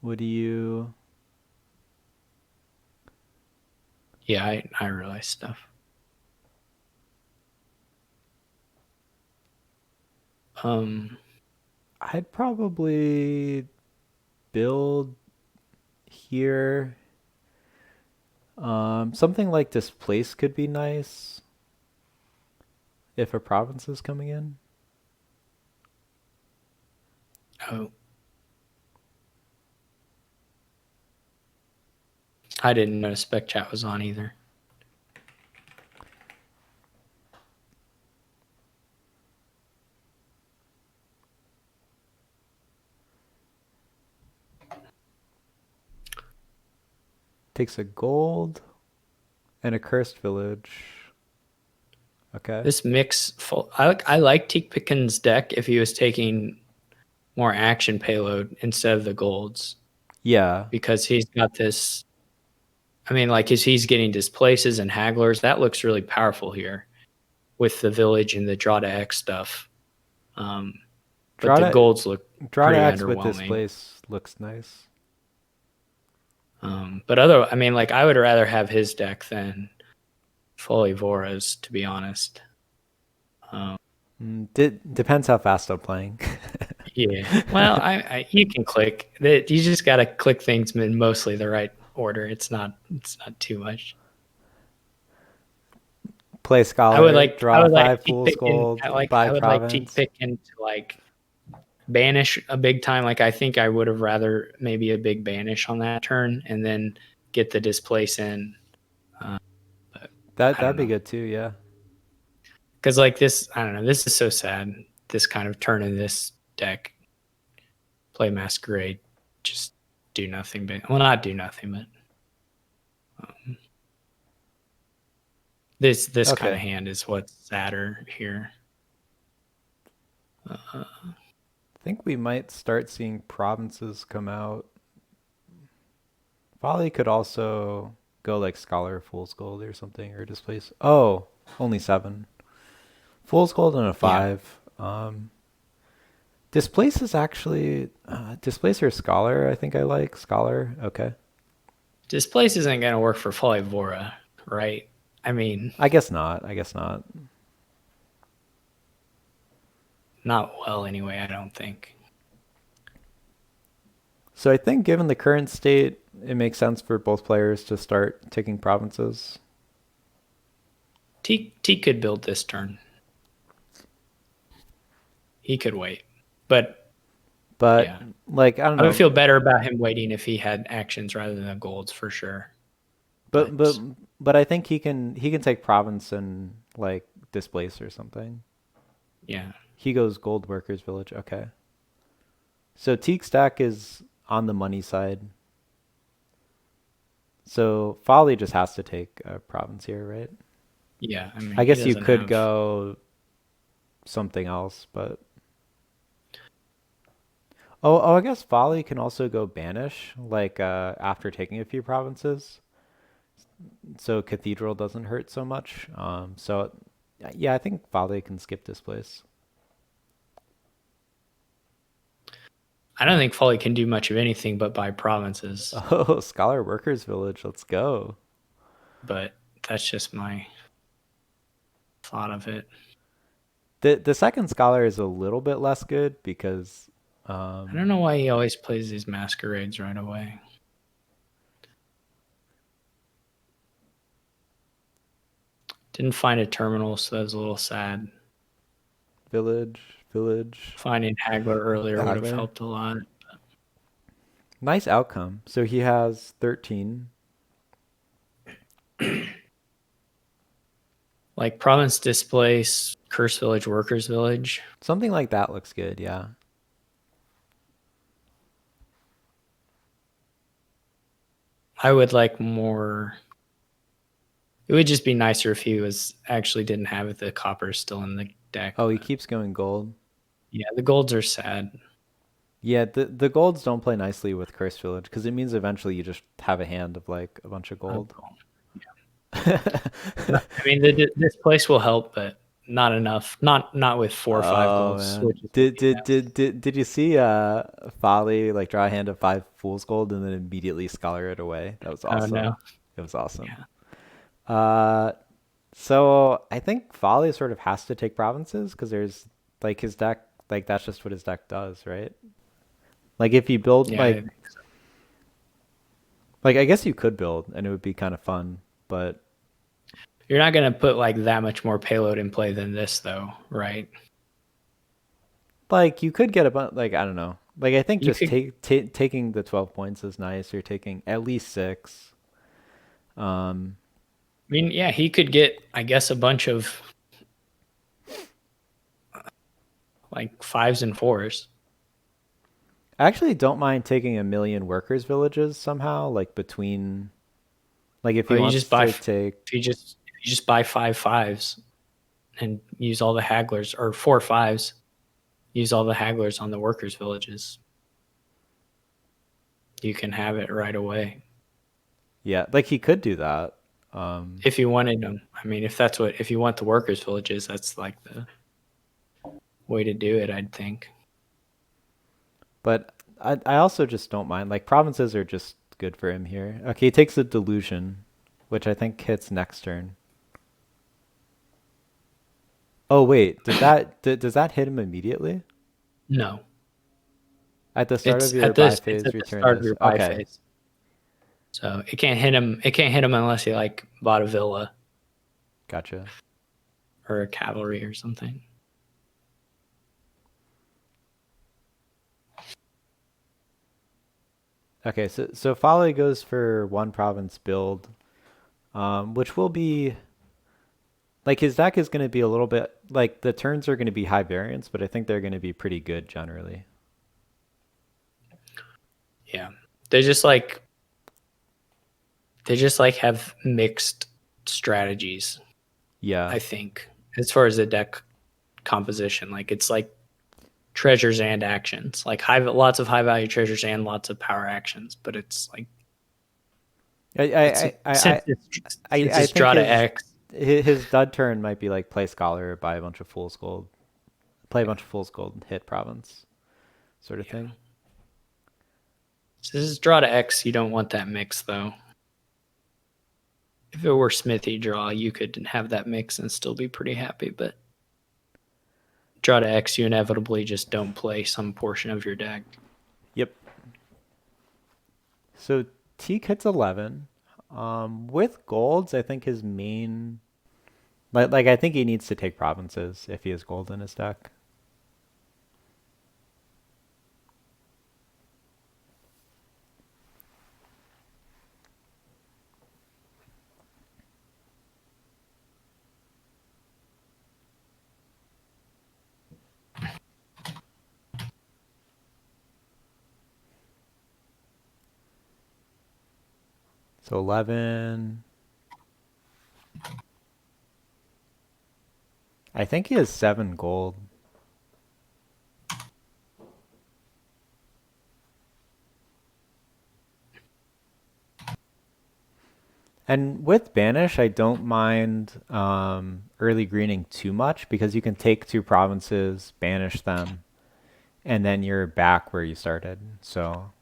Would you... yeah, I realize stuff. I'd probably build here. Something like Displace could be nice if a province is coming in. Oh, I didn't know Spec Chat was on either. Takes a gold and a cursed village. Okay. This mix, I like Teak Picken's deck if he was taking more action payload instead of the golds, Yeah. because he's got this. I mean, like, as he's getting displaces and hagglers, that looks really powerful here with the village and the draw to X stuff. But the golds look draw to pretty X with underwhelming. Displace looks nice. But I mean, like, I would rather have his deck than Folivora's, to be honest. Depends how fast I'm playing. Yeah. Well, you can click. You just got to click things in mostly the right order. It's not too much. Play Scholar. I would like draw 5 like Fool's Gold. I would Province. like Teak Picken to like banish a big time. Like, I think I would have rather maybe a big banish on that turn and then get the displace in. That'd be good too. Yeah. Because like this, I don't know. This is so sad. This kind of turn in this deck. Play Masquerade, just do nothing. But well, not do nothing, but this Okay. kind of hand is what's sadder here. I think we might start seeing provinces come out. Volley could also go like Scholar, Fool's Gold or something, or Displace. Oh, only 7. Fool's Gold and a 5. Displace is actually Displace or Scholar. I think I like Scholar. Okay. Displace isn't going to work for Folivora, right? I mean, I guess not. I guess not. Not well, anyway. I don't think. So I think given the current state, it makes sense for both players to start taking provinces. T could build this turn. He could wait, but yeah. Like, I don't know. I would feel better about him waiting if he had actions rather than the golds for sure. But I think he can take province and like Displace or something. Yeah. He goes Gold Workers Village. Okay. So Teak stack is on the money side. So Folly just has to take a province here, right? Yeah. I mean, I guess you could go something else, but I guess Folly can also go banish, like after taking a few provinces, so Cathedral doesn't hurt so much. So yeah, I think Folly can skip Displace. I don't think Folly can do much of anything but buy provinces. Oh, Scholar Workers Village, let's go. But that's just my thought of it. The second Scholar is a little bit less good because I don't know why he always plays these Masquerades right away. Didn't find a terminal, so that was a little sad. Village. Finding Haggler earlier would have helped a lot. Nice outcome. So he has 13. Like province displace, curse village, workers village. Something like that looks good, yeah. I would like more. It would just be nicer if he was actually didn't have the copper still in the deck. Oh, he But keeps going gold. yeah, the golds are sad. Yeah, the golds don't play nicely with Curse Village because it means eventually you just have a hand of like a bunch of Oh, gold. cool. I mean, this place will help, but not enough. Not with 4 or 5 Oh gold man. switches. Did you see Folly like draw a hand of 5 fool's gold and then immediately scholar it away? That was Oh awesome. no. It was awesome. Yeah. Uh so I think Folly sort of has to take provinces because there's like his deck like that's just what his deck does, right? Like if you build Yeah. like I guess you could build and it would be kind of fun, but You're not gonna put like that much more payload in play than this, though, right? like you could get a bunch like I don't know. Like I think You just could. taking the 12 points is nice. You're taking at least 6. Um I mean, yeah, he could get, I guess, a bunch of like fives and fours. I actually don't mind taking a million workers villages somehow like between like if he Or wants to take if you just buy 5 fives and use all the hagglers, or 4 fives, use all the hagglers on the workers' villages. You can have it right away yeah, like he could do that. Um if you wanted them. I mean, if you want the workers' villages, that's like the way to do it, I'd think. But I also just don't mind. Like provinces are just good for him here. Okay, he takes a delusion, which I think hits next turn. Oh wait, does that hit him immediately? No, At the start of your buy it's phase, at the return start of this. your buy Okay, phase. So it can't hit him. It can't hit him unless he like bought a villa gotcha. or a cavalry or something. Okay, so Folly goes for one province build, which will be like his deck is going to be a little bit like the turns are going to be high variance, but I think they're going to be pretty good generally. Yeah, they just like they just like have mixed strategies. Yeah, I think as far as the deck composition, like it's like treasures and actions, like lots of high value treasures and lots of power actions. But it's like I it's I I I since I it's think draw to X. his dud turn might be like play scholar, buy a bunch of fool's gold, play a bunch of fool's gold, hit province, sort of Yeah, thing. so this is draw to X. You don't want that mix though. If it were Smithy draw, you could have that mix and still be pretty happy. But draw to X, you inevitably just don't play some portion of your deck. Yep. So Teak hits 11. With golds, I think his main like I think he needs to take provinces if he has gold in his deck. So 11. I think he has 7 gold. And with Banish, I don't mind early greening too much because you can take 2 provinces, banish them, and then you're back where you started. So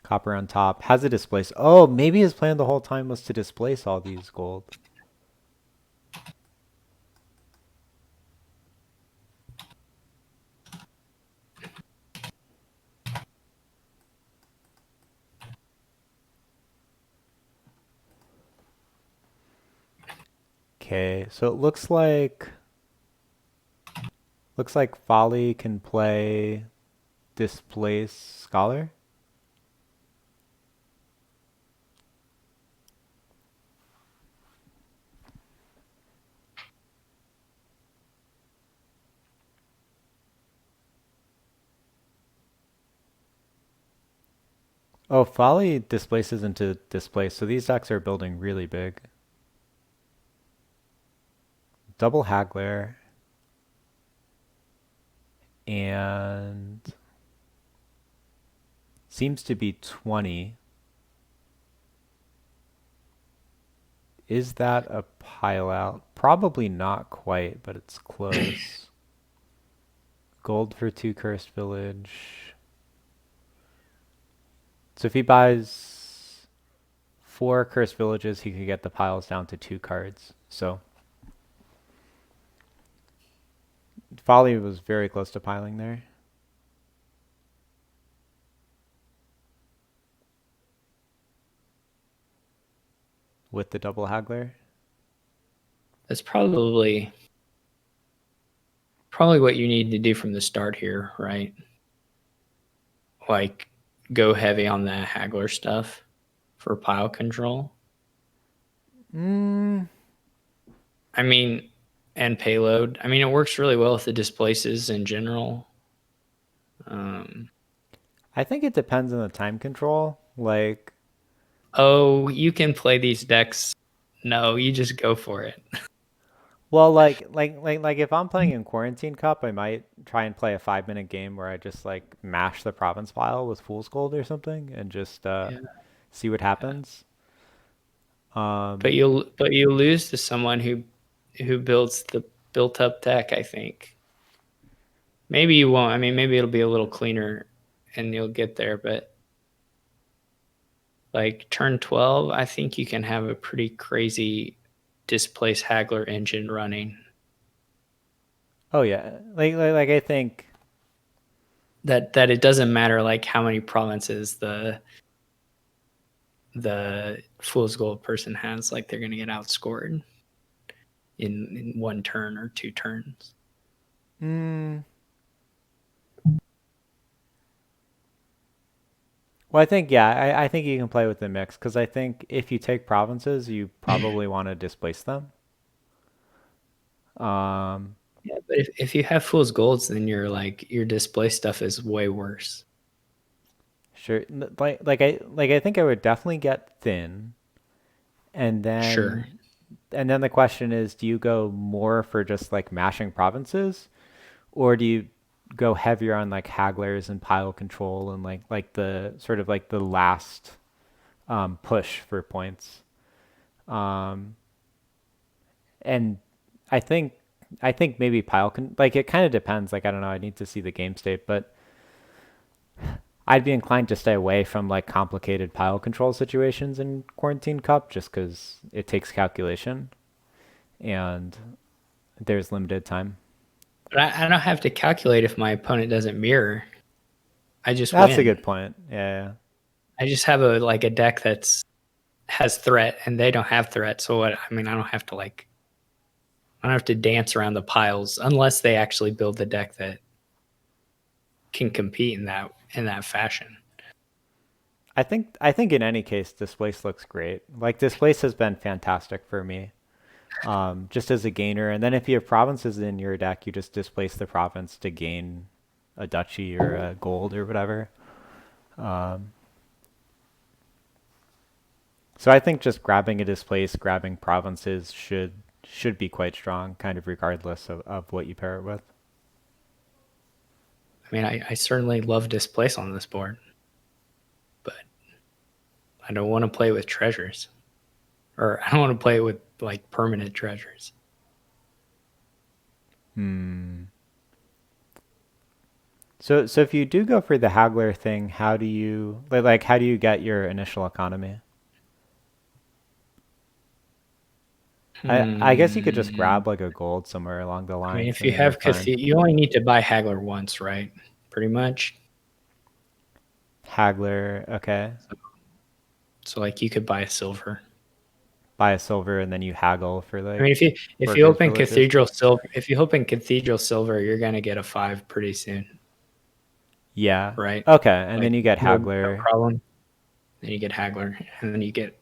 copper on top has a displace. Oh, maybe his plan the whole time was to displace all these gold. Okay, so it looks like Looks like Folly can play Displace Scholar. Oh, Folly displaces into Displace, so these decks are building really big. Double Haggler and seems to be 20. Is that a pile out? Probably not quite, but it's close. Gold for 2 Cursed Village. So if he buys 4 Cursed Villages, he could get the piles down to 2 cards. So Folly was very close to piling there. With the double Haggler. That's probably what you need to do from the start here, right? Like go heavy on that Haggler stuff for pile control. Mm, I mean, and payload. I mean, it works really well with the displaces in general. I think it depends on the time control. Like, Oh, you can play these decks. No, you just go for it. well, like if I'm playing in Quarantine Cup, I might try and play a 5 minute game where I just like mash the province pile with Fool's Gold or something and just Yeah. see what happens. But Um, you lose to someone who builds the built up deck, I think. Maybe you won't. I mean, maybe it'll be a little cleaner and you'll get there, but like turn 12, I think you can have a pretty crazy displace Haggler engine running. oh yeah, like I think That it doesn't matter like how many provinces the Fool's Gold person has, like they're gonna get outscored in 1 turn or 2 turns. mm, well, I think yeah, I think you can play with the mix because I think if you take provinces, you probably want to displace them. Um, Yeah, but if you have Fool's Golds, then your display stuff is way worse. sure, like I think I would definitely get thin, and Sure. then the question is, do you go more for just like mashing provinces, or do you go heavier on like hagglers and pile control and like the sort of like the last push for points? Um, and I think I think maybe pile can like it kind of depends. Like I don't know. I need to see the game state, but I'd be inclined to stay away from like complicated pile control situations in Quarantine Cup just because it takes calculation and there's limited time. But I don't have to calculate if my opponent doesn't mirror. I just That's a win. good point. Yeah. I just have a deck that's has threat and they don't have threat. So what I mean, I don't have to dance around the piles unless they actually build the deck that can compete in that fashion. I think in any case, Displace looks great. Like Displace has been fantastic for me, just as a gainer. And then if you have provinces in your deck, you just displace the province to gain a duchy or a gold or whatever. Um, so I think just grabbing a displace, grabbing provinces should be quite strong, kind of regardless of what you pair it with. I mean, I certainly love displace on this board, but I don't want to play with treasures, or I don't want to play with like permanent treasures. Hmm. So if you do go for the Haggler thing, how do you like how do you get your initial economy? I guess you could just Hmm. grab like a gold somewhere along the I mean, lines if and you then you're have fine. you only need to buy Haggler once, right? Pretty much. Haggler, okay. So like you could buy a silver. buy a silver and then you haggle for I mean, like if you workers' open villages. Cathedral Silver, you're gonna get a 5 pretty soon, Yeah. right? Okay, and then Like you get no Haggler. problem. Then you get Haggler, and then you get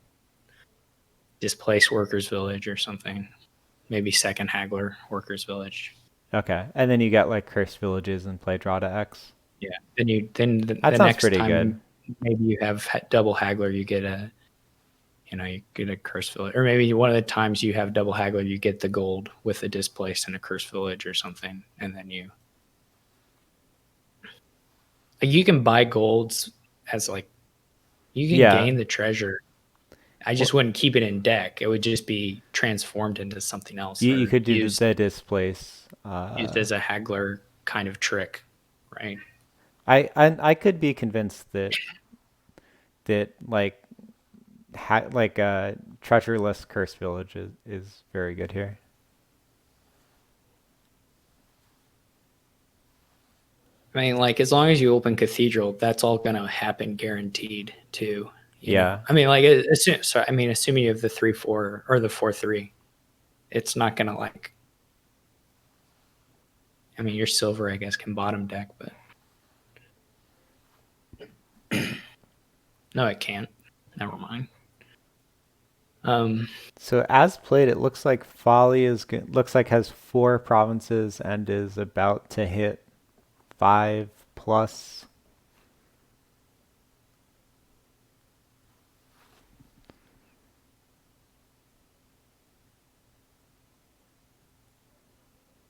Displaced Workers Village or something. Maybe second Haggler Workers Village. Okay, and then you get like cursed villages and play draw to X. Yeah. Then That the sounds next pretty good. time maybe you have double Haggler, you get a Cursed Village, or maybe one of the times you have double Haggler, you get the gold with a Displaced and a Cursed Village or something, and then you can buy golds as like you can Yeah. gain the treasure. I Well, just wouldn't keep it in deck. It would just be transformed into something else you or could do the displace. used as a haggler kind of trick, right? I could be convinced that like treasureless cursed village is very good here. I mean, like as long as you open Cathedral, that's all gonna happen guaranteed too. Yeah. I mean, like assuming you have the 3/4 or the 4/3, it's not gonna like. I mean, your silver, I guess, can bottom deck, but no, it can't. Never mind. So as played, it looks like Folly looks like has 4 provinces and is about to hit 5 plus.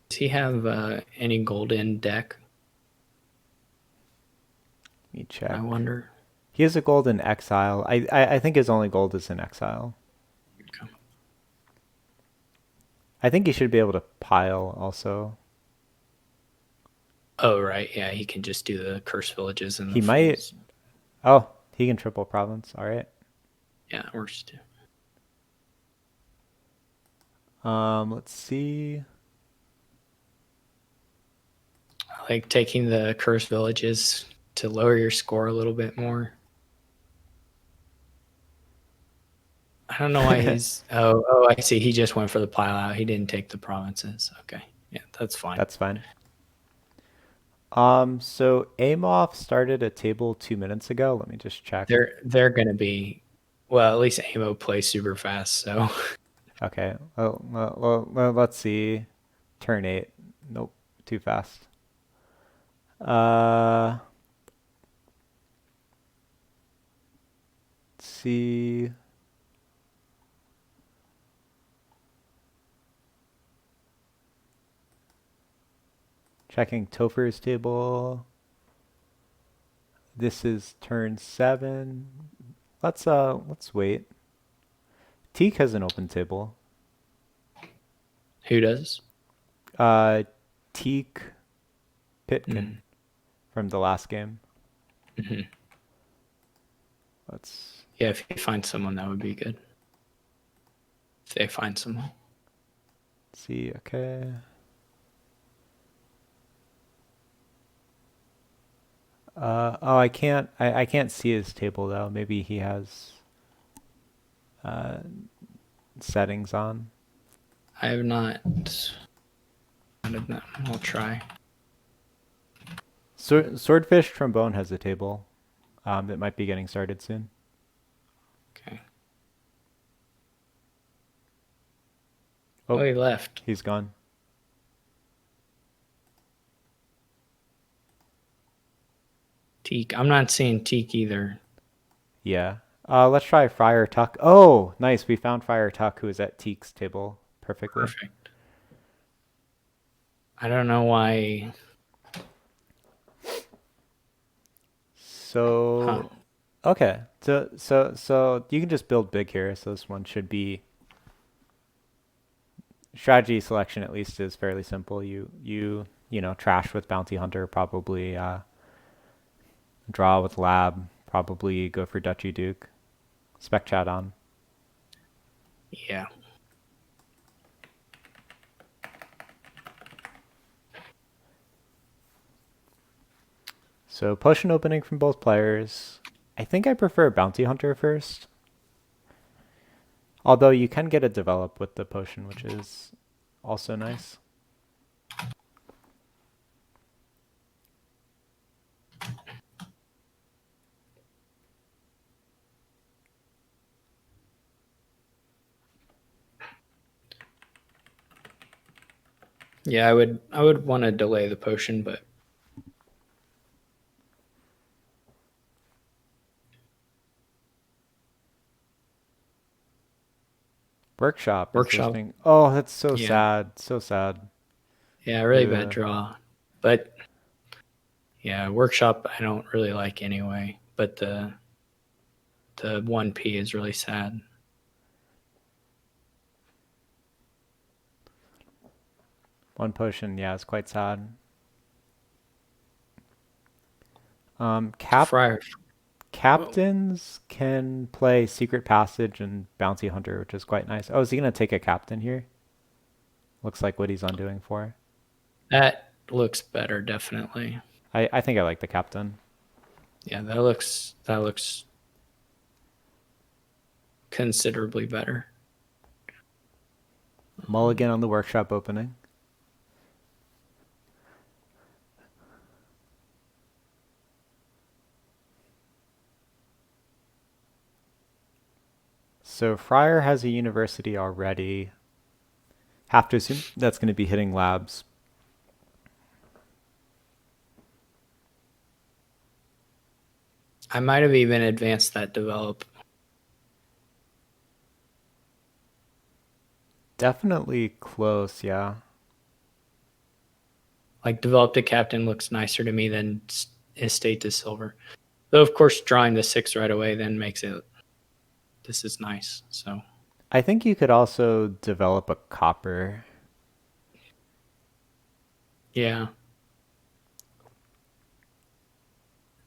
Does he have any gold in deck? Let me check. I wonder. He has a gold in exile. I think his only gold is in exile. Okay. I think he should be able to pile also. Oh right, yeah, he can just do the cursed villages and He the might. fools. Oh, he can triple province. All right. Yeah, it works too. Let's see. I like taking the cursed villages to lower your score a little bit more. I don't know why he's. Oh, I see. He just went for the pile out. He didn't take the provinces. Okay, yeah, that's fine. That's fine. So Amoff started a table 2 minutes ago. Let me just check. They're gonna be. Well, at least Amo plays super fast, so Okay. Let's see. Turn 8. Nope. Too fast. Let's see. Checking Topher's table. This is turn 7. Let's wait. Teak has an open table. who does? Uh, Teak Pitkin Mm. from the last game. Hmm. Let's Yeah, if you find someone, that would be good. If they find someone. see. Okay. Oh, I can't see his table though. Maybe he has uh, settings on. I have not. Added them. I'll try. Swordfish Trombone has a table that might be getting started soon. Okay. Oh, Oh, he left. he's gone. Teak. I'm not seeing Teak either. Yeah. Let's try Friar Tuck. Oh, nice. We found Friar Tuck who is at Teak's table perfectly. Perfect. I don't know why. So, okay. So you can just build big here. So this one should be strategy selection at least is fairly simple. You trash with Bounty Hunter, probably draw with Lab, probably go for Duchy Duke. Spec chat on. Yeah. So potion opening from both players. I think I prefer Bounty Hunter first. Although you can get it developed with the potion, which is also nice. Yeah, I would want to delay the potion, but Workshop is workshop. listing. Oh, that's so Yeah, sad. So sad. yeah, really bad Ugh. draw. But yeah, workshop I don't really like anyway. But the 1P is really sad. One potion, yeah, it's quite sad. Friar. Oh, Captains can play Secret Passage and Bounty Hunter, which is quite nice. Oh, is he gonna take a captain here? Looks like what he's undoing for. that looks better, definitely. I think I like the captain. Yeah, that looks considerably better. Mulligan on the workshop opening. So Friar has a university already. Have to assume that's going to be hitting labs. I might have even advanced that develop. Definitely close, yeah. Like developed a captain looks nicer to me than estate to silver. Though of course drawing the 6 right away then makes it this is nice. So I think you could also develop a copper. yeah.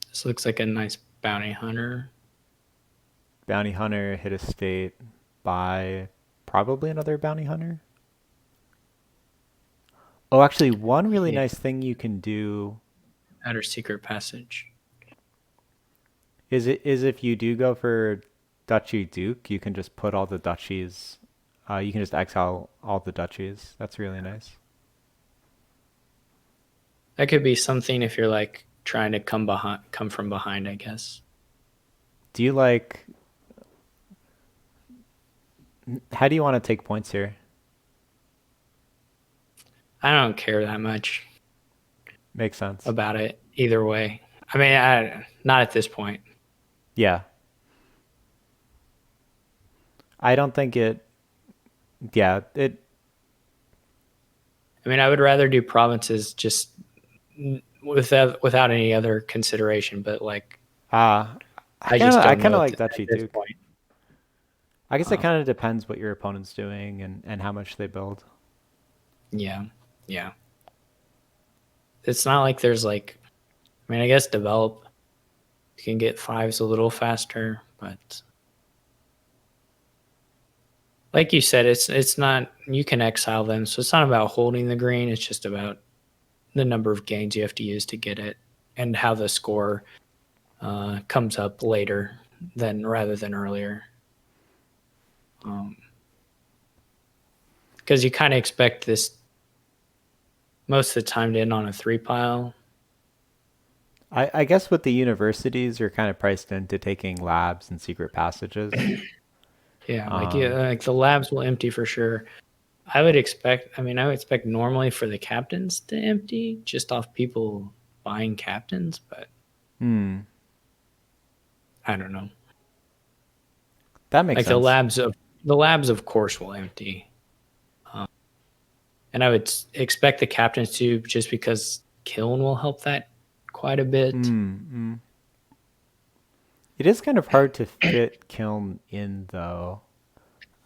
This looks like a nice bounty hunter. Bounty hunter hit a state by probably another bounty hunter. Oh, actually, one really Yeah. nice thing you can do Outer secret passage. is if you do go for Duchy Duke, you can just put all the duchies. You can just exile all the duchies. That's really nice. That could be something if you're like trying to come from behind, I guess. Do you like? How do you want to take points here? I don't care that much Makes sense. about it either way. I mean, not at this point. Yeah, I don't think it. Yeah, it. I mean, I would rather do provinces just without any other consideration, but like Uh I just I don't kind know of at, like at Duchy this Duke. point. I guess it Um, kind of depends what your opponent's doing and how much they build. yeah, yeah. It's not like there's like, I mean, I guess develop you can get fives a little faster, but like you said, it's not you can exile them, so it's not about holding the green. It's just about the number of gains you have to use to get it, and how the score comes up later than rather than earlier. Because you kind of expect this most of the time to end on a 3 pile. I guess with the universities, you're kind of priced into taking labs and secret passages. Yeah, Um, like the labs will empty for sure. I would expect. I mean, I would expect normally for the captains to empty just off people buying captains, but hmm, I don't know. that makes Like sense. the labs of course will empty, and I would expect the captains to just because kiln will help that quite a bit. Mm. It is kind of hard to fit kiln in though.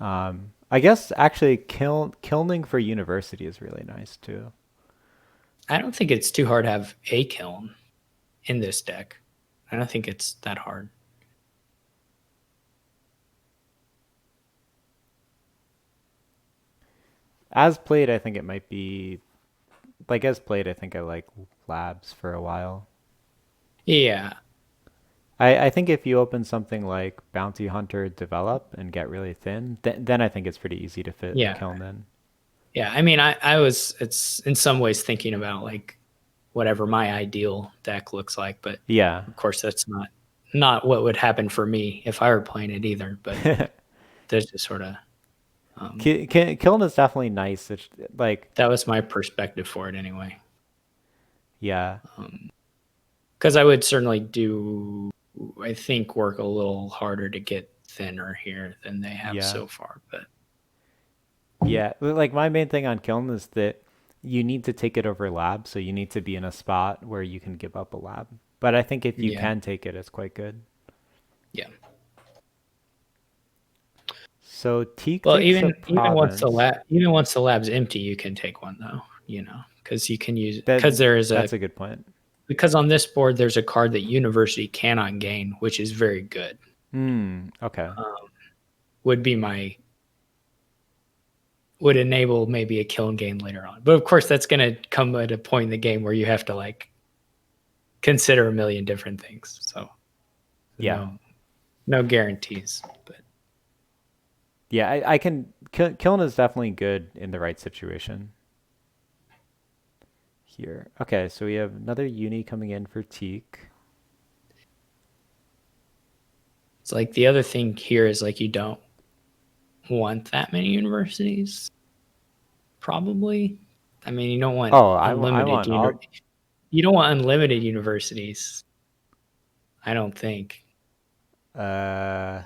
I guess actually kilning for university is really nice too. I don't think it's too hard to have a kiln in this deck. I don't think it's that hard. As played, I think it might be as played. I think I like labs for a while. Yeah, I think if you open something like Bounty Hunter Develop and get really thin, then I think it's pretty easy to fit a Yeah. kiln in. Yeah. I mean, I was, it's in some ways thinking about like whatever my ideal deck looks like, but Yeah. of course that's not what would happen for me if I were playing it either. But there's just sort of, Kiln is definitely nice. It's like, that was my perspective for it anyway. yeah. Because I would certainly do, I think, work a little harder to get thinner here than they have Yeah. so far. But Yeah. Like my main thing on Kiln is that you need to take it over lab, so you need to be in a spot where you can give up a lab. But I think if you yeah, can take it, it's quite good. yeah. So Teak Well, takes a province. even once the lab's empty, you can take one though. You know, because you can use That because there is a that's a good point. because on this board there's a card that University cannot gain, which is very good. Okay. Would be my would enable maybe a kill and gain later on. But of course, that's going to come at a point in the game where you have to like consider a million different things. So Yeah. no guarantees. But Yeah, I can. Kiln is definitely good in the right situation here. Okay, so we have another uni coming in for Teak. it's like the other thing here is like you don't want that many universities. Probably. I mean, you don't want Oh, I unlimited. want all. You don't want unlimited universities. I don't think. Uh,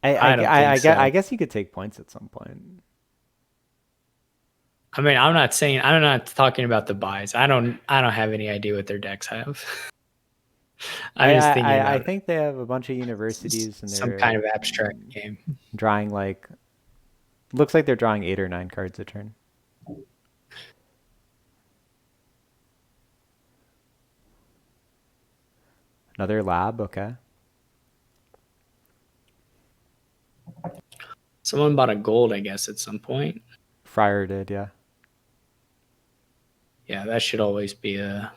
I don't think I so. guess you could take points at some point. I mean, I'm not talking about the buys. I don't have any idea what their decks have. I'm just thinking I about think they have a bunch of universities and some they're kind of abstract game. drawing like looks like they're drawing 8 or 9 cards a turn. Another lab, okay. Someone bought a gold, I guess, at some point. Friar did, yeah. Yeah, that should always be a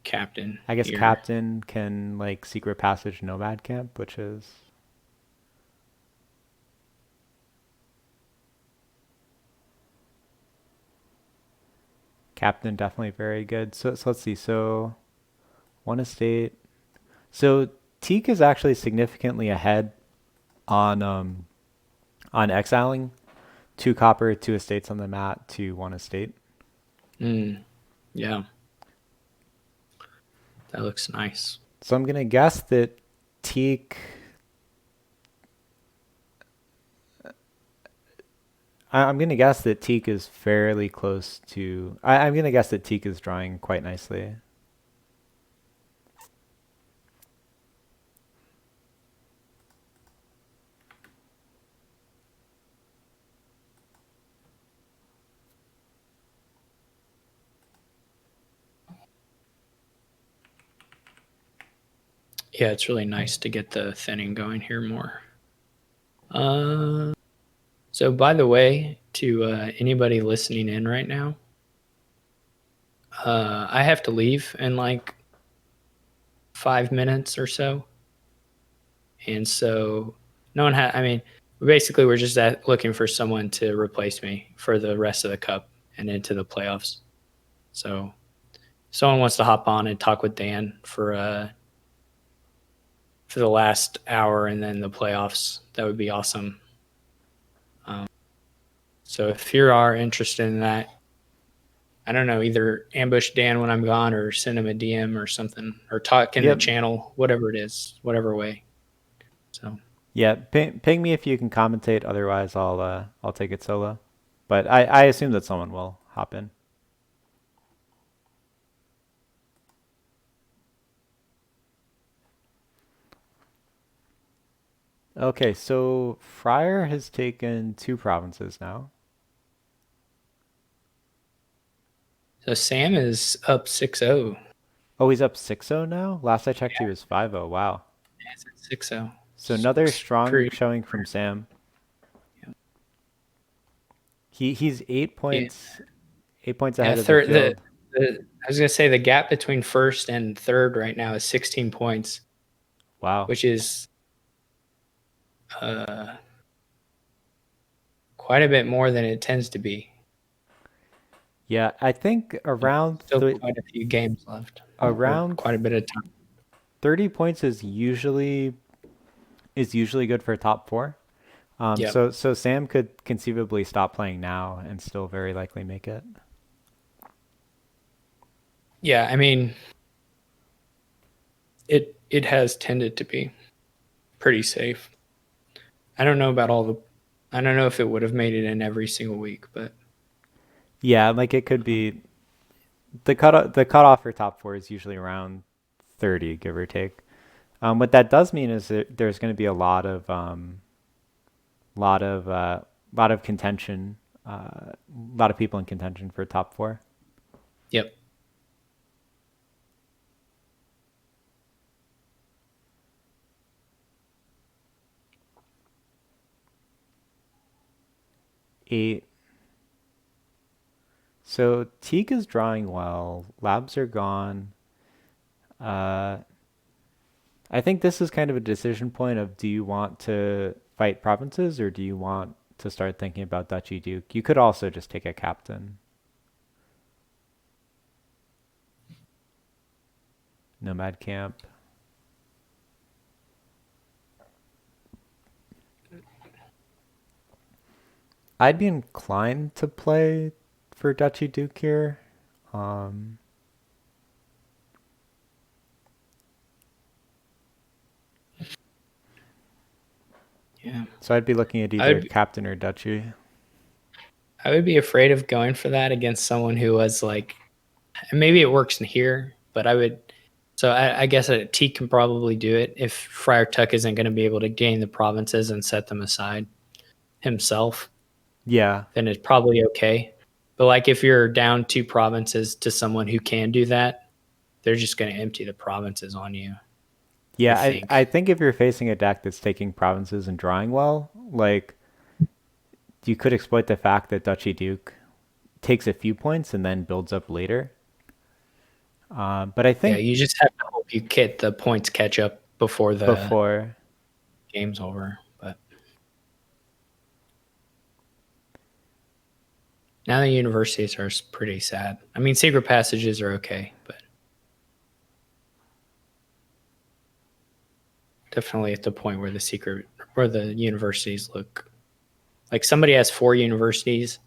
captain I guess here. Captain can like Secret Passage Nomad Camp, which is Captain definitely very good. So let's see. So one estate. So Teak is actually significantly ahead on exiling 2 copper, 2 estates on the mat to 1 estate. Yeah, that looks nice. So I'm gonna guess that Teak. I'm gonna guess that Teak is fairly close to. I'm gonna guess that Teak is drawing quite nicely. Yeah, it's really nice to get the thinning going here more. So by the way, to anybody listening in right now, I have to leave in like 5 minutes or so, and so no one had. I mean, basically, we're just looking for someone to replace me for the rest of the cup and into the playoffs. So, if someone wants to hop on and talk with Dan for the last hour and then the playoffs, that would be awesome. So if you are interested in that, I don't know, either ambush Dan when I'm gone or send him a DM or something, or talk in the Yep. channel, whatever it is, whatever way. So Yeah, ping me if you can commentate. Otherwise, I'll take it solo. But I assume that someone will hop in. Okay, so Friar has taken 2 provinces now. Sam is up 6-0. Oh, he's up 6-0 now? Last I checked, he was 5-0. Wow. Yeah, it's at 6-0. So another strong Pretty, showing from Sam. yeah. He's 8 Yeah. points 8 points Yeah, ahead of the field. I was gonna say the gap between first and third right now is 16 points, Wow. which is uh, quite a bit more than it tends to be. Yeah, I think Still quite a few games left, or around quite a bit of time. 30 points is usually good for top four. Yep. So Sam could conceivably stop playing now and still very likely make it. Yeah, I mean, it has tended to be pretty safe. I don't know about all the. I don't know if it would have made it in every single week, but Yeah, like it could be the cutoff for top four is usually around 30, give or take. What that does mean is that there's going to be a lot of uh, lot of contention, a lot of people in contention for top four. yep. 8. So Teak is drawing well. Labs are gone. Uh, I think this is kind of a decision point of, do you want to fight provinces or do you want to start thinking about Duchy Duke? You could also just take a captain. Nomad Camp. I'd be inclined to play for Duchy Duke here. Um, Yeah. so I'd be looking at I either would captain or Duchy. I would be afraid of going for that against someone who was like, and maybe it works in here, but I would. So I guess a T can probably do it if Friar Tuck isn't going to be able to gain the provinces and set them aside himself. Yeah. Then it's probably okay. But like if you're down 2 provinces to someone who can do that, they're just going to empty the provinces on you. I Yeah, I think. think if you're facing a deck that's taking provinces and drawing well, like you could exploit the fact that Duchy Duke takes a few points and then builds up later. But I Yeah, think you just have to hope you get the points catch up before the before, game's over. But now the universities are pretty sad. I mean, secret passages are okay, but definitely at the point where the universities look like somebody has 4 universities.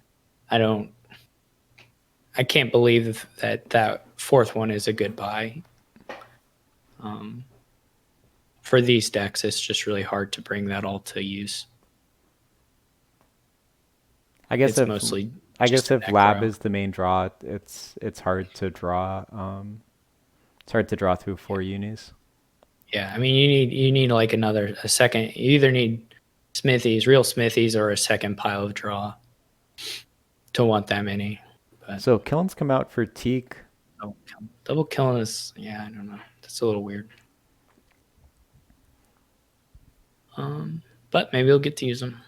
I don't. I can't believe that fourth one is a good buy. Um, for these decks, it's just really hard to bring that all to use. I guess It's if mostly I just guess a if lab necro. is the main draw, it's hard to draw. It's hard to draw through four unis. Yeah, I mean you need like a second. You either need smithies, real smithies, or a second pile of draw to want that many. But So Killen's come out for Teak. double killing is, yeah, I don't know. That's a little weird. But maybe we'll get to use them.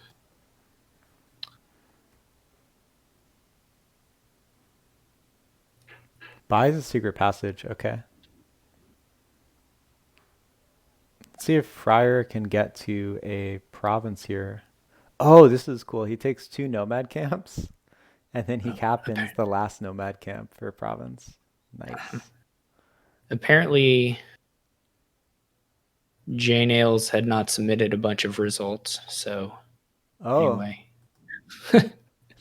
Buys a secret passage. Okay. Let's see if Friar can get to a province here. Oh, this is cool. He takes 2 nomad camps and then he captains the last nomad camp for a province. Nice. Apparently, J Nails had not submitted a bunch of results. So Oh, anyway,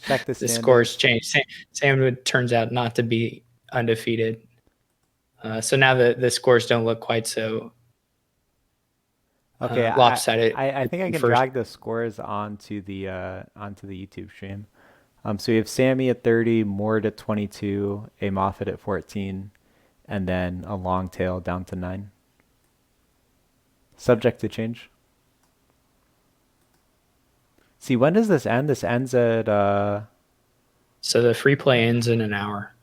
check the the scores standings. changed. Sam turns out not to be undefeated. So now the scores don't look quite so Okay, lopsided. I think I can First, drag the scores onto the YouTube stream. So we have Sammy at 30, Mort at 22, A Moffat at 14, and then a long tail down to 9. Subject to change. See, when does this end? This ends at so the free play ends in an hour.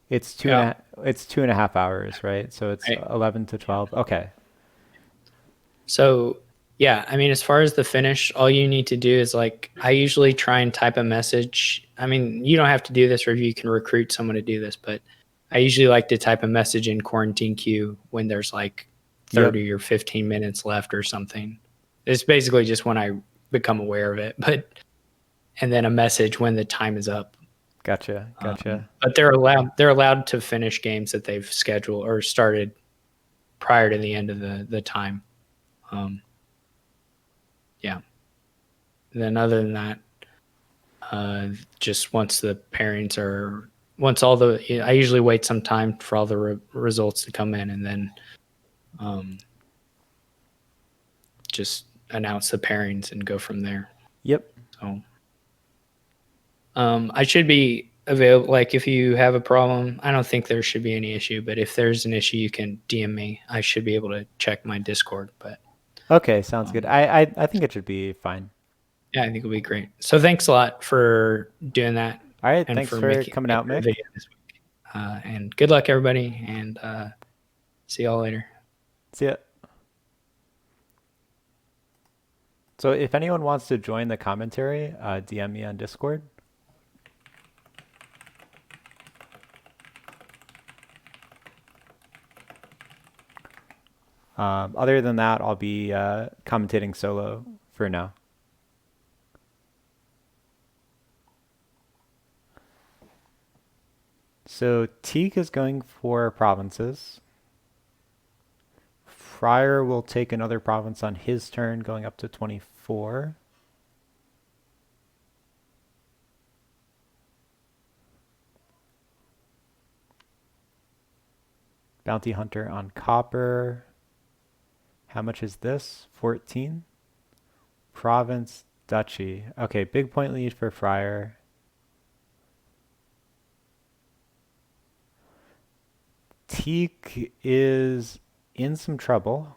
it's Yeah. 2.5 hours, right? So it's Right. 11 to Yeah. 12. Okay. So Yeah, I mean, as far as the finish, all you need to do is like, I usually try and type a message. I mean, you don't have to do this, or you can recruit someone to do this, but I usually like to type a message in quarantine queue when there's like Yep. 30 or 15 minutes left or something. It's basically just when I become aware of it, but and then a message when the time is up. Gotcha. Gotcha. But they're allowed to finish games that they've scheduled or started prior to the end of the time. Um, yeah. And then other than that, just once the pairings are once all the I usually wait some time for all the results to come in, and then um, just announce the pairings and go from there. Yep. So I should be available. Like if you have a problem, I don't think there should be any issue. But if there's an issue, you can DM me. I should be able to check my Discord. But Okay, sounds good. um, I think it should be fine. yeah, I think it'll be great. So thanks a lot for doing that All right, and thanks for for making coming me out, a Mick. video this week. And good luck, everybody. And see y'all later. See ya. So if anyone wants to join the commentary, DM me on Discord. Other than that, I'll be commentating solo for now. So Teak is going for provinces. Friar will take another province on his turn, going up to 24. Bounty Hunter on copper. How much is this? 14. Province, duchy. Okay, big point lead for Friar. Teak is in some trouble.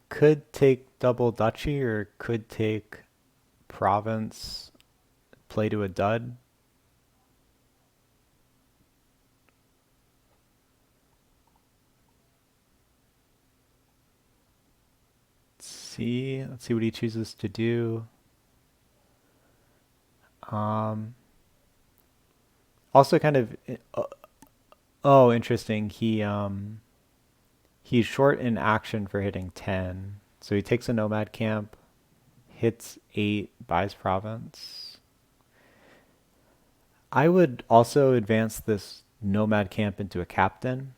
Could take double duchy or could take province, play to a dud. Let's see what he chooses to do. Also kind of, oh, interesting. He's short in action for hitting 10. So he takes a nomad camp, hits 8, buys province. I would also advance this nomad camp into a captain.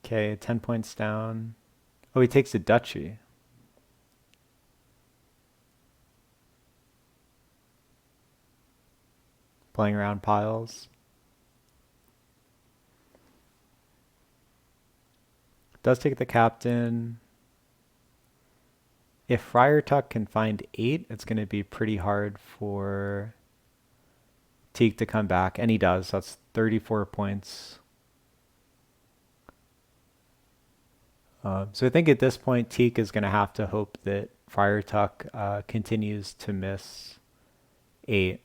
Okay, 10 points down. Oh, he takes a duchy. Playing around piles. Does take the captain. If Friar Tuck can find 8, it's going to be pretty hard for Teak to come back. And he does. That's 34 points. So I think at this point, Teak is going to have to hope that Friar Tuck continues to miss 8.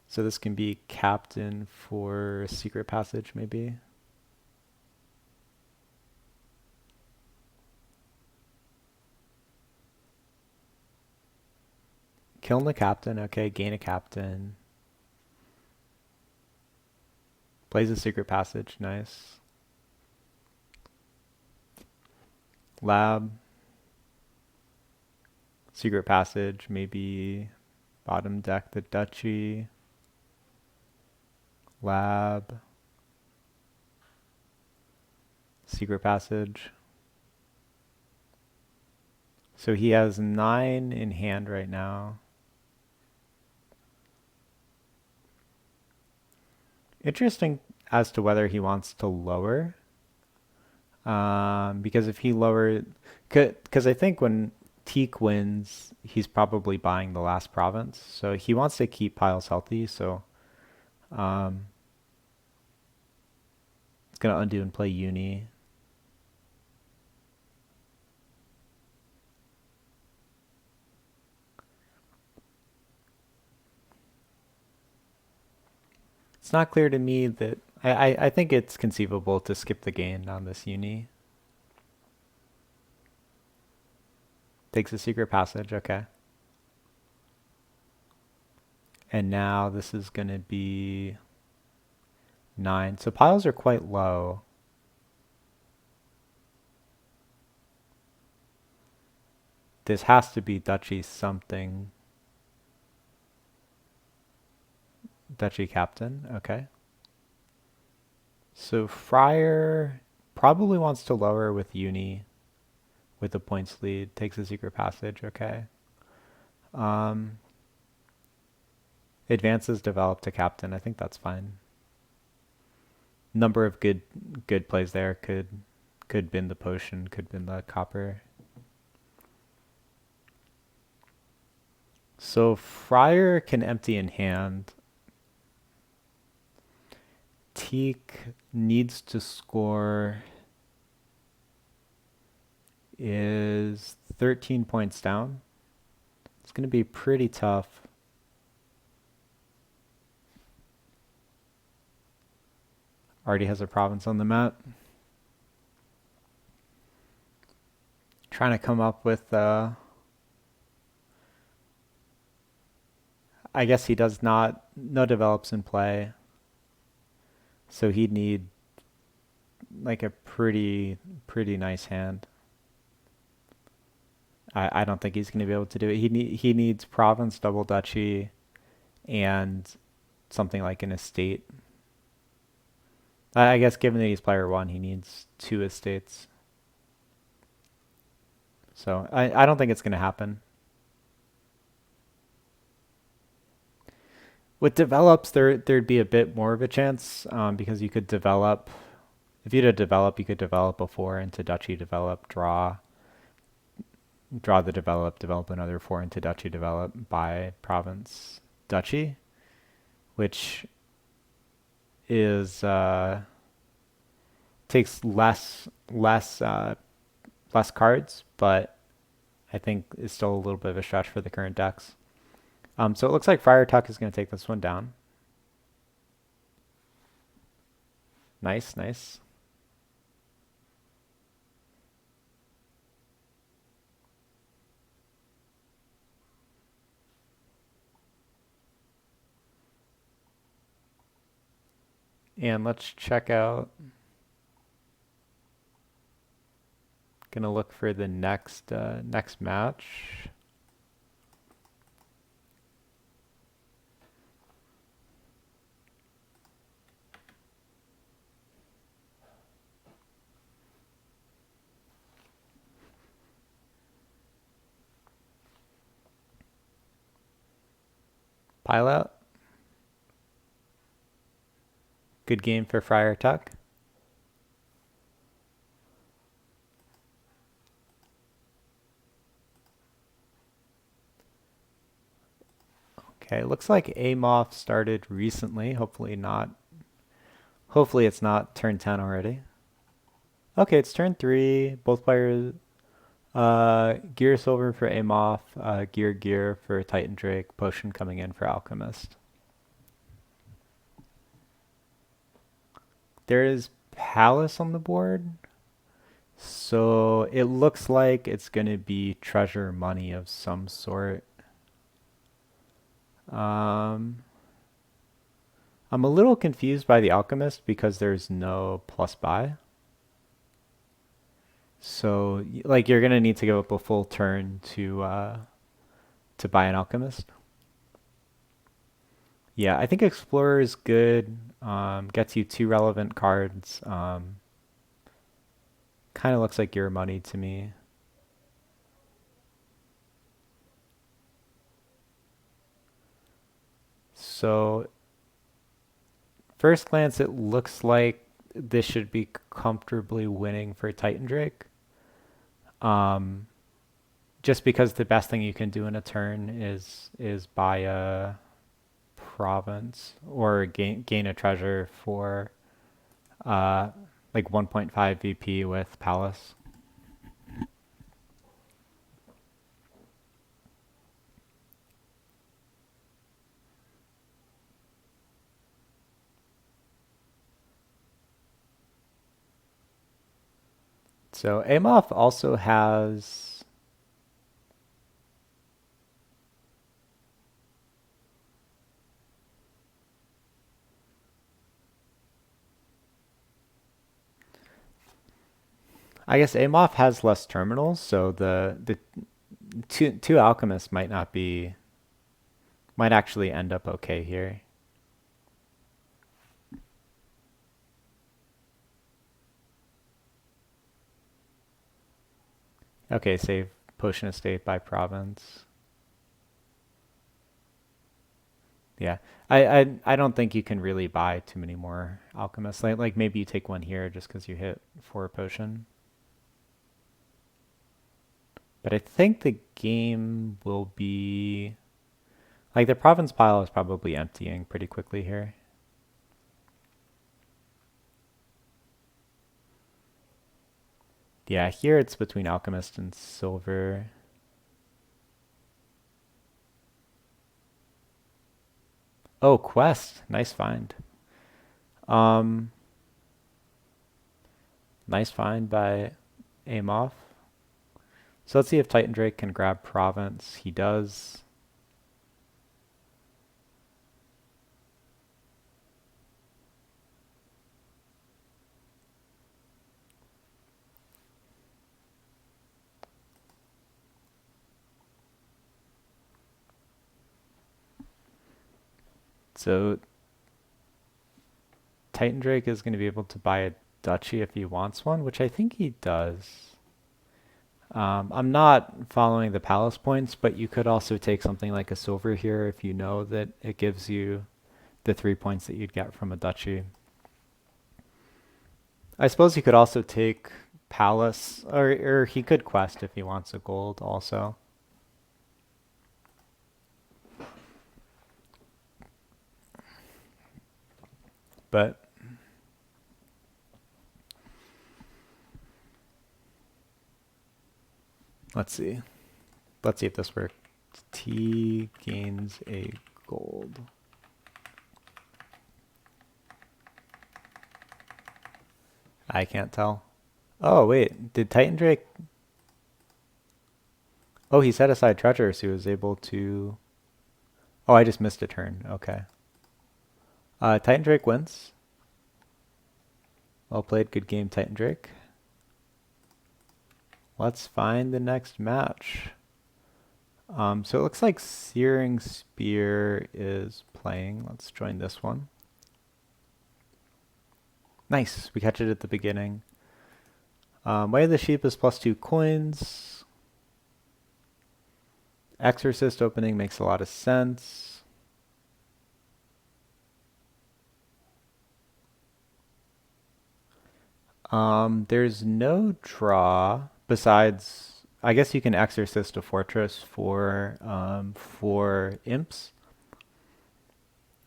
So this can be captain for secret passage, maybe. Killing the captain. Okay, gain a captain. Plays a secret passage. Nice. Lab. Secret passage. Maybe bottom deck the duchy. Lab. Secret passage. So he has 9 in hand right now. Interesting as to whether he wants to lower. Because if he lowered, because I think when Teak wins, he's probably buying the last province. So he wants to keep piles healthy, so um, it's going to undo and play Uni. It's not clear to me that I think it's conceivable to skip the gain on this Uni. Takes a secret passage, okay. And now this is going to be 9. So piles are quite low. This has to be duchy something. Duchy captain, okay. So Friar probably wants to lower with Uni with the points lead. Takes a secret passage, okay. Um, Advances develop to captain. I think that's fine. Number of good plays there. Could bin the potion, could bin the copper. So Friar can empty in hand. Teak needs to score is 13 points down. It's going to be pretty tough. Already has a province on the map. Trying to come up with I guess he does not, no develops in play. So he'd need like a pretty nice hand. I don't think he's going to be able to do it. He needs province, double duchy, and something like an estate. I guess given that he's player 1, he needs 2 estates. So I don't think it's going to happen. With develops, there'd be a bit more of a chance because you could develop. If you had to develop, you could develop a 4 into duchy, develop, draw the develop another 4 into duchy, develop, buy province, duchy, which is takes less cards, but I think is still a little bit of a stretch for the current decks. So it looks like Friar Tuck is going to take this one down. Nice, nice. And let's check out. Gonna look for the next match. Pile out. Good game for Friar Tuck. Okay, looks like Amoff started recently. Hopefully not. Hopefully it's not turn 10 already. Okay, it's turn 3. Both players. Gear Silver for Amoff. Gear for Titan Drake. Potion coming in for Alchemist. There is Palace on the board. So it looks like it's going to be treasure money of some sort. I'm a little confused by the Alchemist because there's no plus buy. So like you're gonna need to go up a full turn to buy an Alchemist. Yeah, I think Explorer is good. Gets you 2 relevant cards. Kind of looks like your money to me. So first glance, it looks like this should be comfortably winning for Titan Drake. just because the best thing you can do in a turn is buy a province or gain a treasure for uh like 1.5 VP with Palace. So Amoff also has I guess Amoff has less terminals, so the two alchemists might actually end up okay here. Okay, save Potion Estate by province. Yeah. I don't think you can really buy too many more alchemists. Like maybe you take one here just because you hit 4 potion. But I think the game will be like the province pile is probably emptying pretty quickly here. Yeah, here it's between alchemist and silver. Oh, quest. Nice find. Um, nice find by Amoff. So let's see if Titan Drake can grab province. He does. So Titan Drake is going to be able to buy a duchy if he wants one, which I think he does. I'm not following the palace points, but you could also take something like a silver here if you know that it gives you the 3 points that you'd get from a duchy. I suppose he could also take palace, or he could quest if he wants a gold also. But let's see. Let's see if this works. T gains a gold. I can't tell. Oh, wait. Did Titan Drake... Oh, he set aside treasure, so he was able to... Oh, I just missed a turn. Okay. Titan Drake wins. Well played. Good game, Titan Drake. Let's find the next match. So it looks like Searing Spear is playing. Let's join this one. Nice. We catch it at the beginning. Way of the Sheep is +2 coins. Exorcist opening makes a lot of sense. There's no draw besides, I guess you can Exorcist a fortress for imps,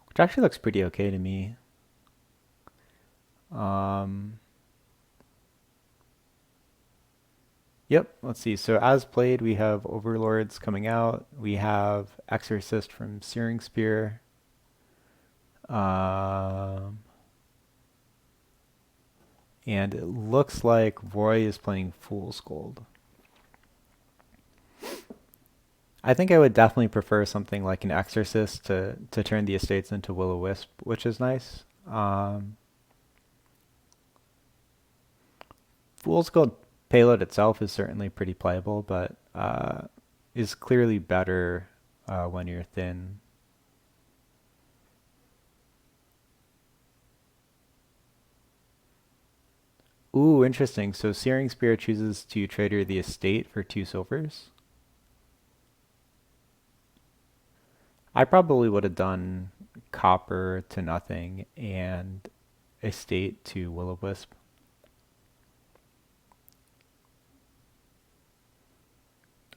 which actually looks pretty okay to me. Yep, let's see. So as played, we have Overlords coming out. We have Exorcist from Searing Spear. And it looks like Roy is playing Fool's Gold. I think I would definitely prefer something like an Exorcist to turn the estates into Will-O-Wisp, which is nice. Fool's Gold payload itself is certainly pretty playable, but is clearly better when you're thin. Ooh, interesting. So Searing Spear chooses to trader the estate for 2 silvers. I probably would have done copper to nothing and estate to Will-O-Wisp.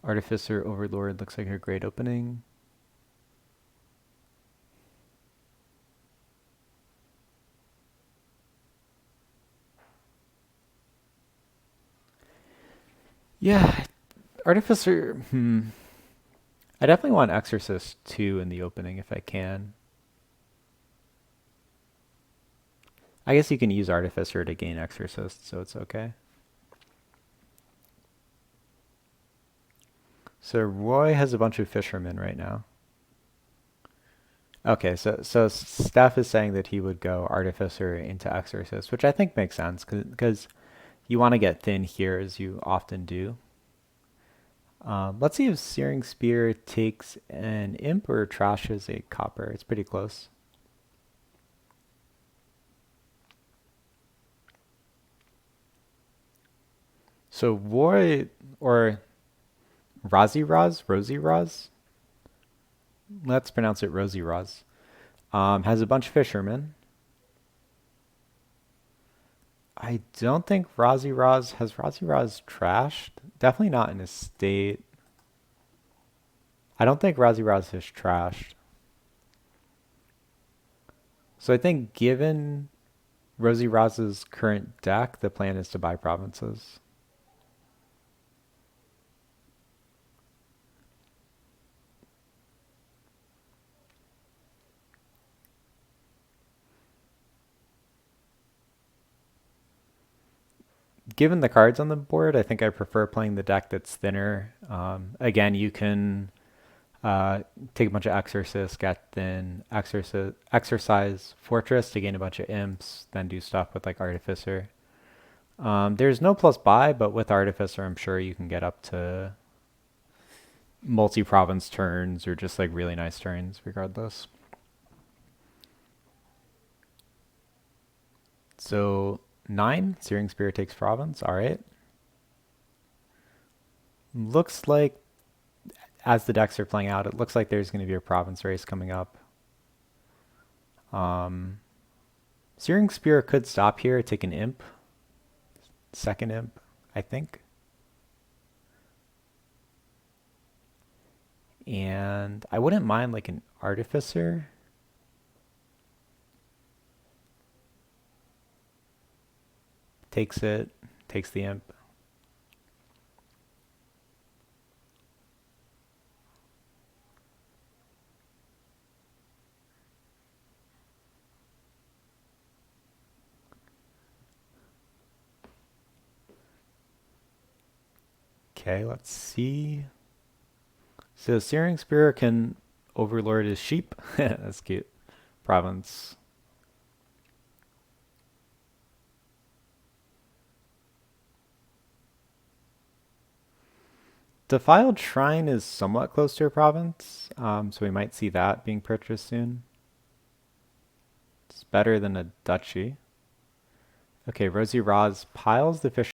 Artificer Overlord looks like a great opening. Yeah, Artificer. I definitely want Exorcist 2 in the opening if I can. I guess you can use Artificer to gain Exorcist, so it's okay. So Roy has a bunch of fishermen right now. Okay, so Steph is saying that he would go Artificer into Exorcist, which I think makes sense because you want to get thin here as you often do. Let's see if Searing Spear takes an imp or trashes a copper. It's pretty close. So Roy or Rosie Raz, let's pronounce it Rosie Raz, has a bunch of fishermen. I don't think Rozzy Raz has Rozzy Raz trashed. Definitely not in his state. I don't think Rozzy Raz is trashed. So I think given Rosie Raz's current deck, the plan is to buy provinces. Given the cards on the board, I think I prefer playing the deck that's thinner. Again, you can take a bunch of Exorcist, get then Exercise Fortress to gain a bunch of imps, then do stuff with like Artificer. There's no plus buy, but with Artificer, I'm sure you can get up to multi-province turns or just like really nice turns regardless. So 9, Searing Spear takes province. All right. Looks like as the decks are playing out, it looks like there's going to be a province race coming up. Searing Spear could stop here, take an imp. Second imp, I think. And I wouldn't mind like an Artificer. Takes it, takes the imp. Okay, let's see. So Searing Spear can overlord his sheep. That's cute. Province. Defiled Shrine is somewhat close to a province, so we might see that being purchased soon. It's better than a duchy. Okay, Rosie Raz piles the fish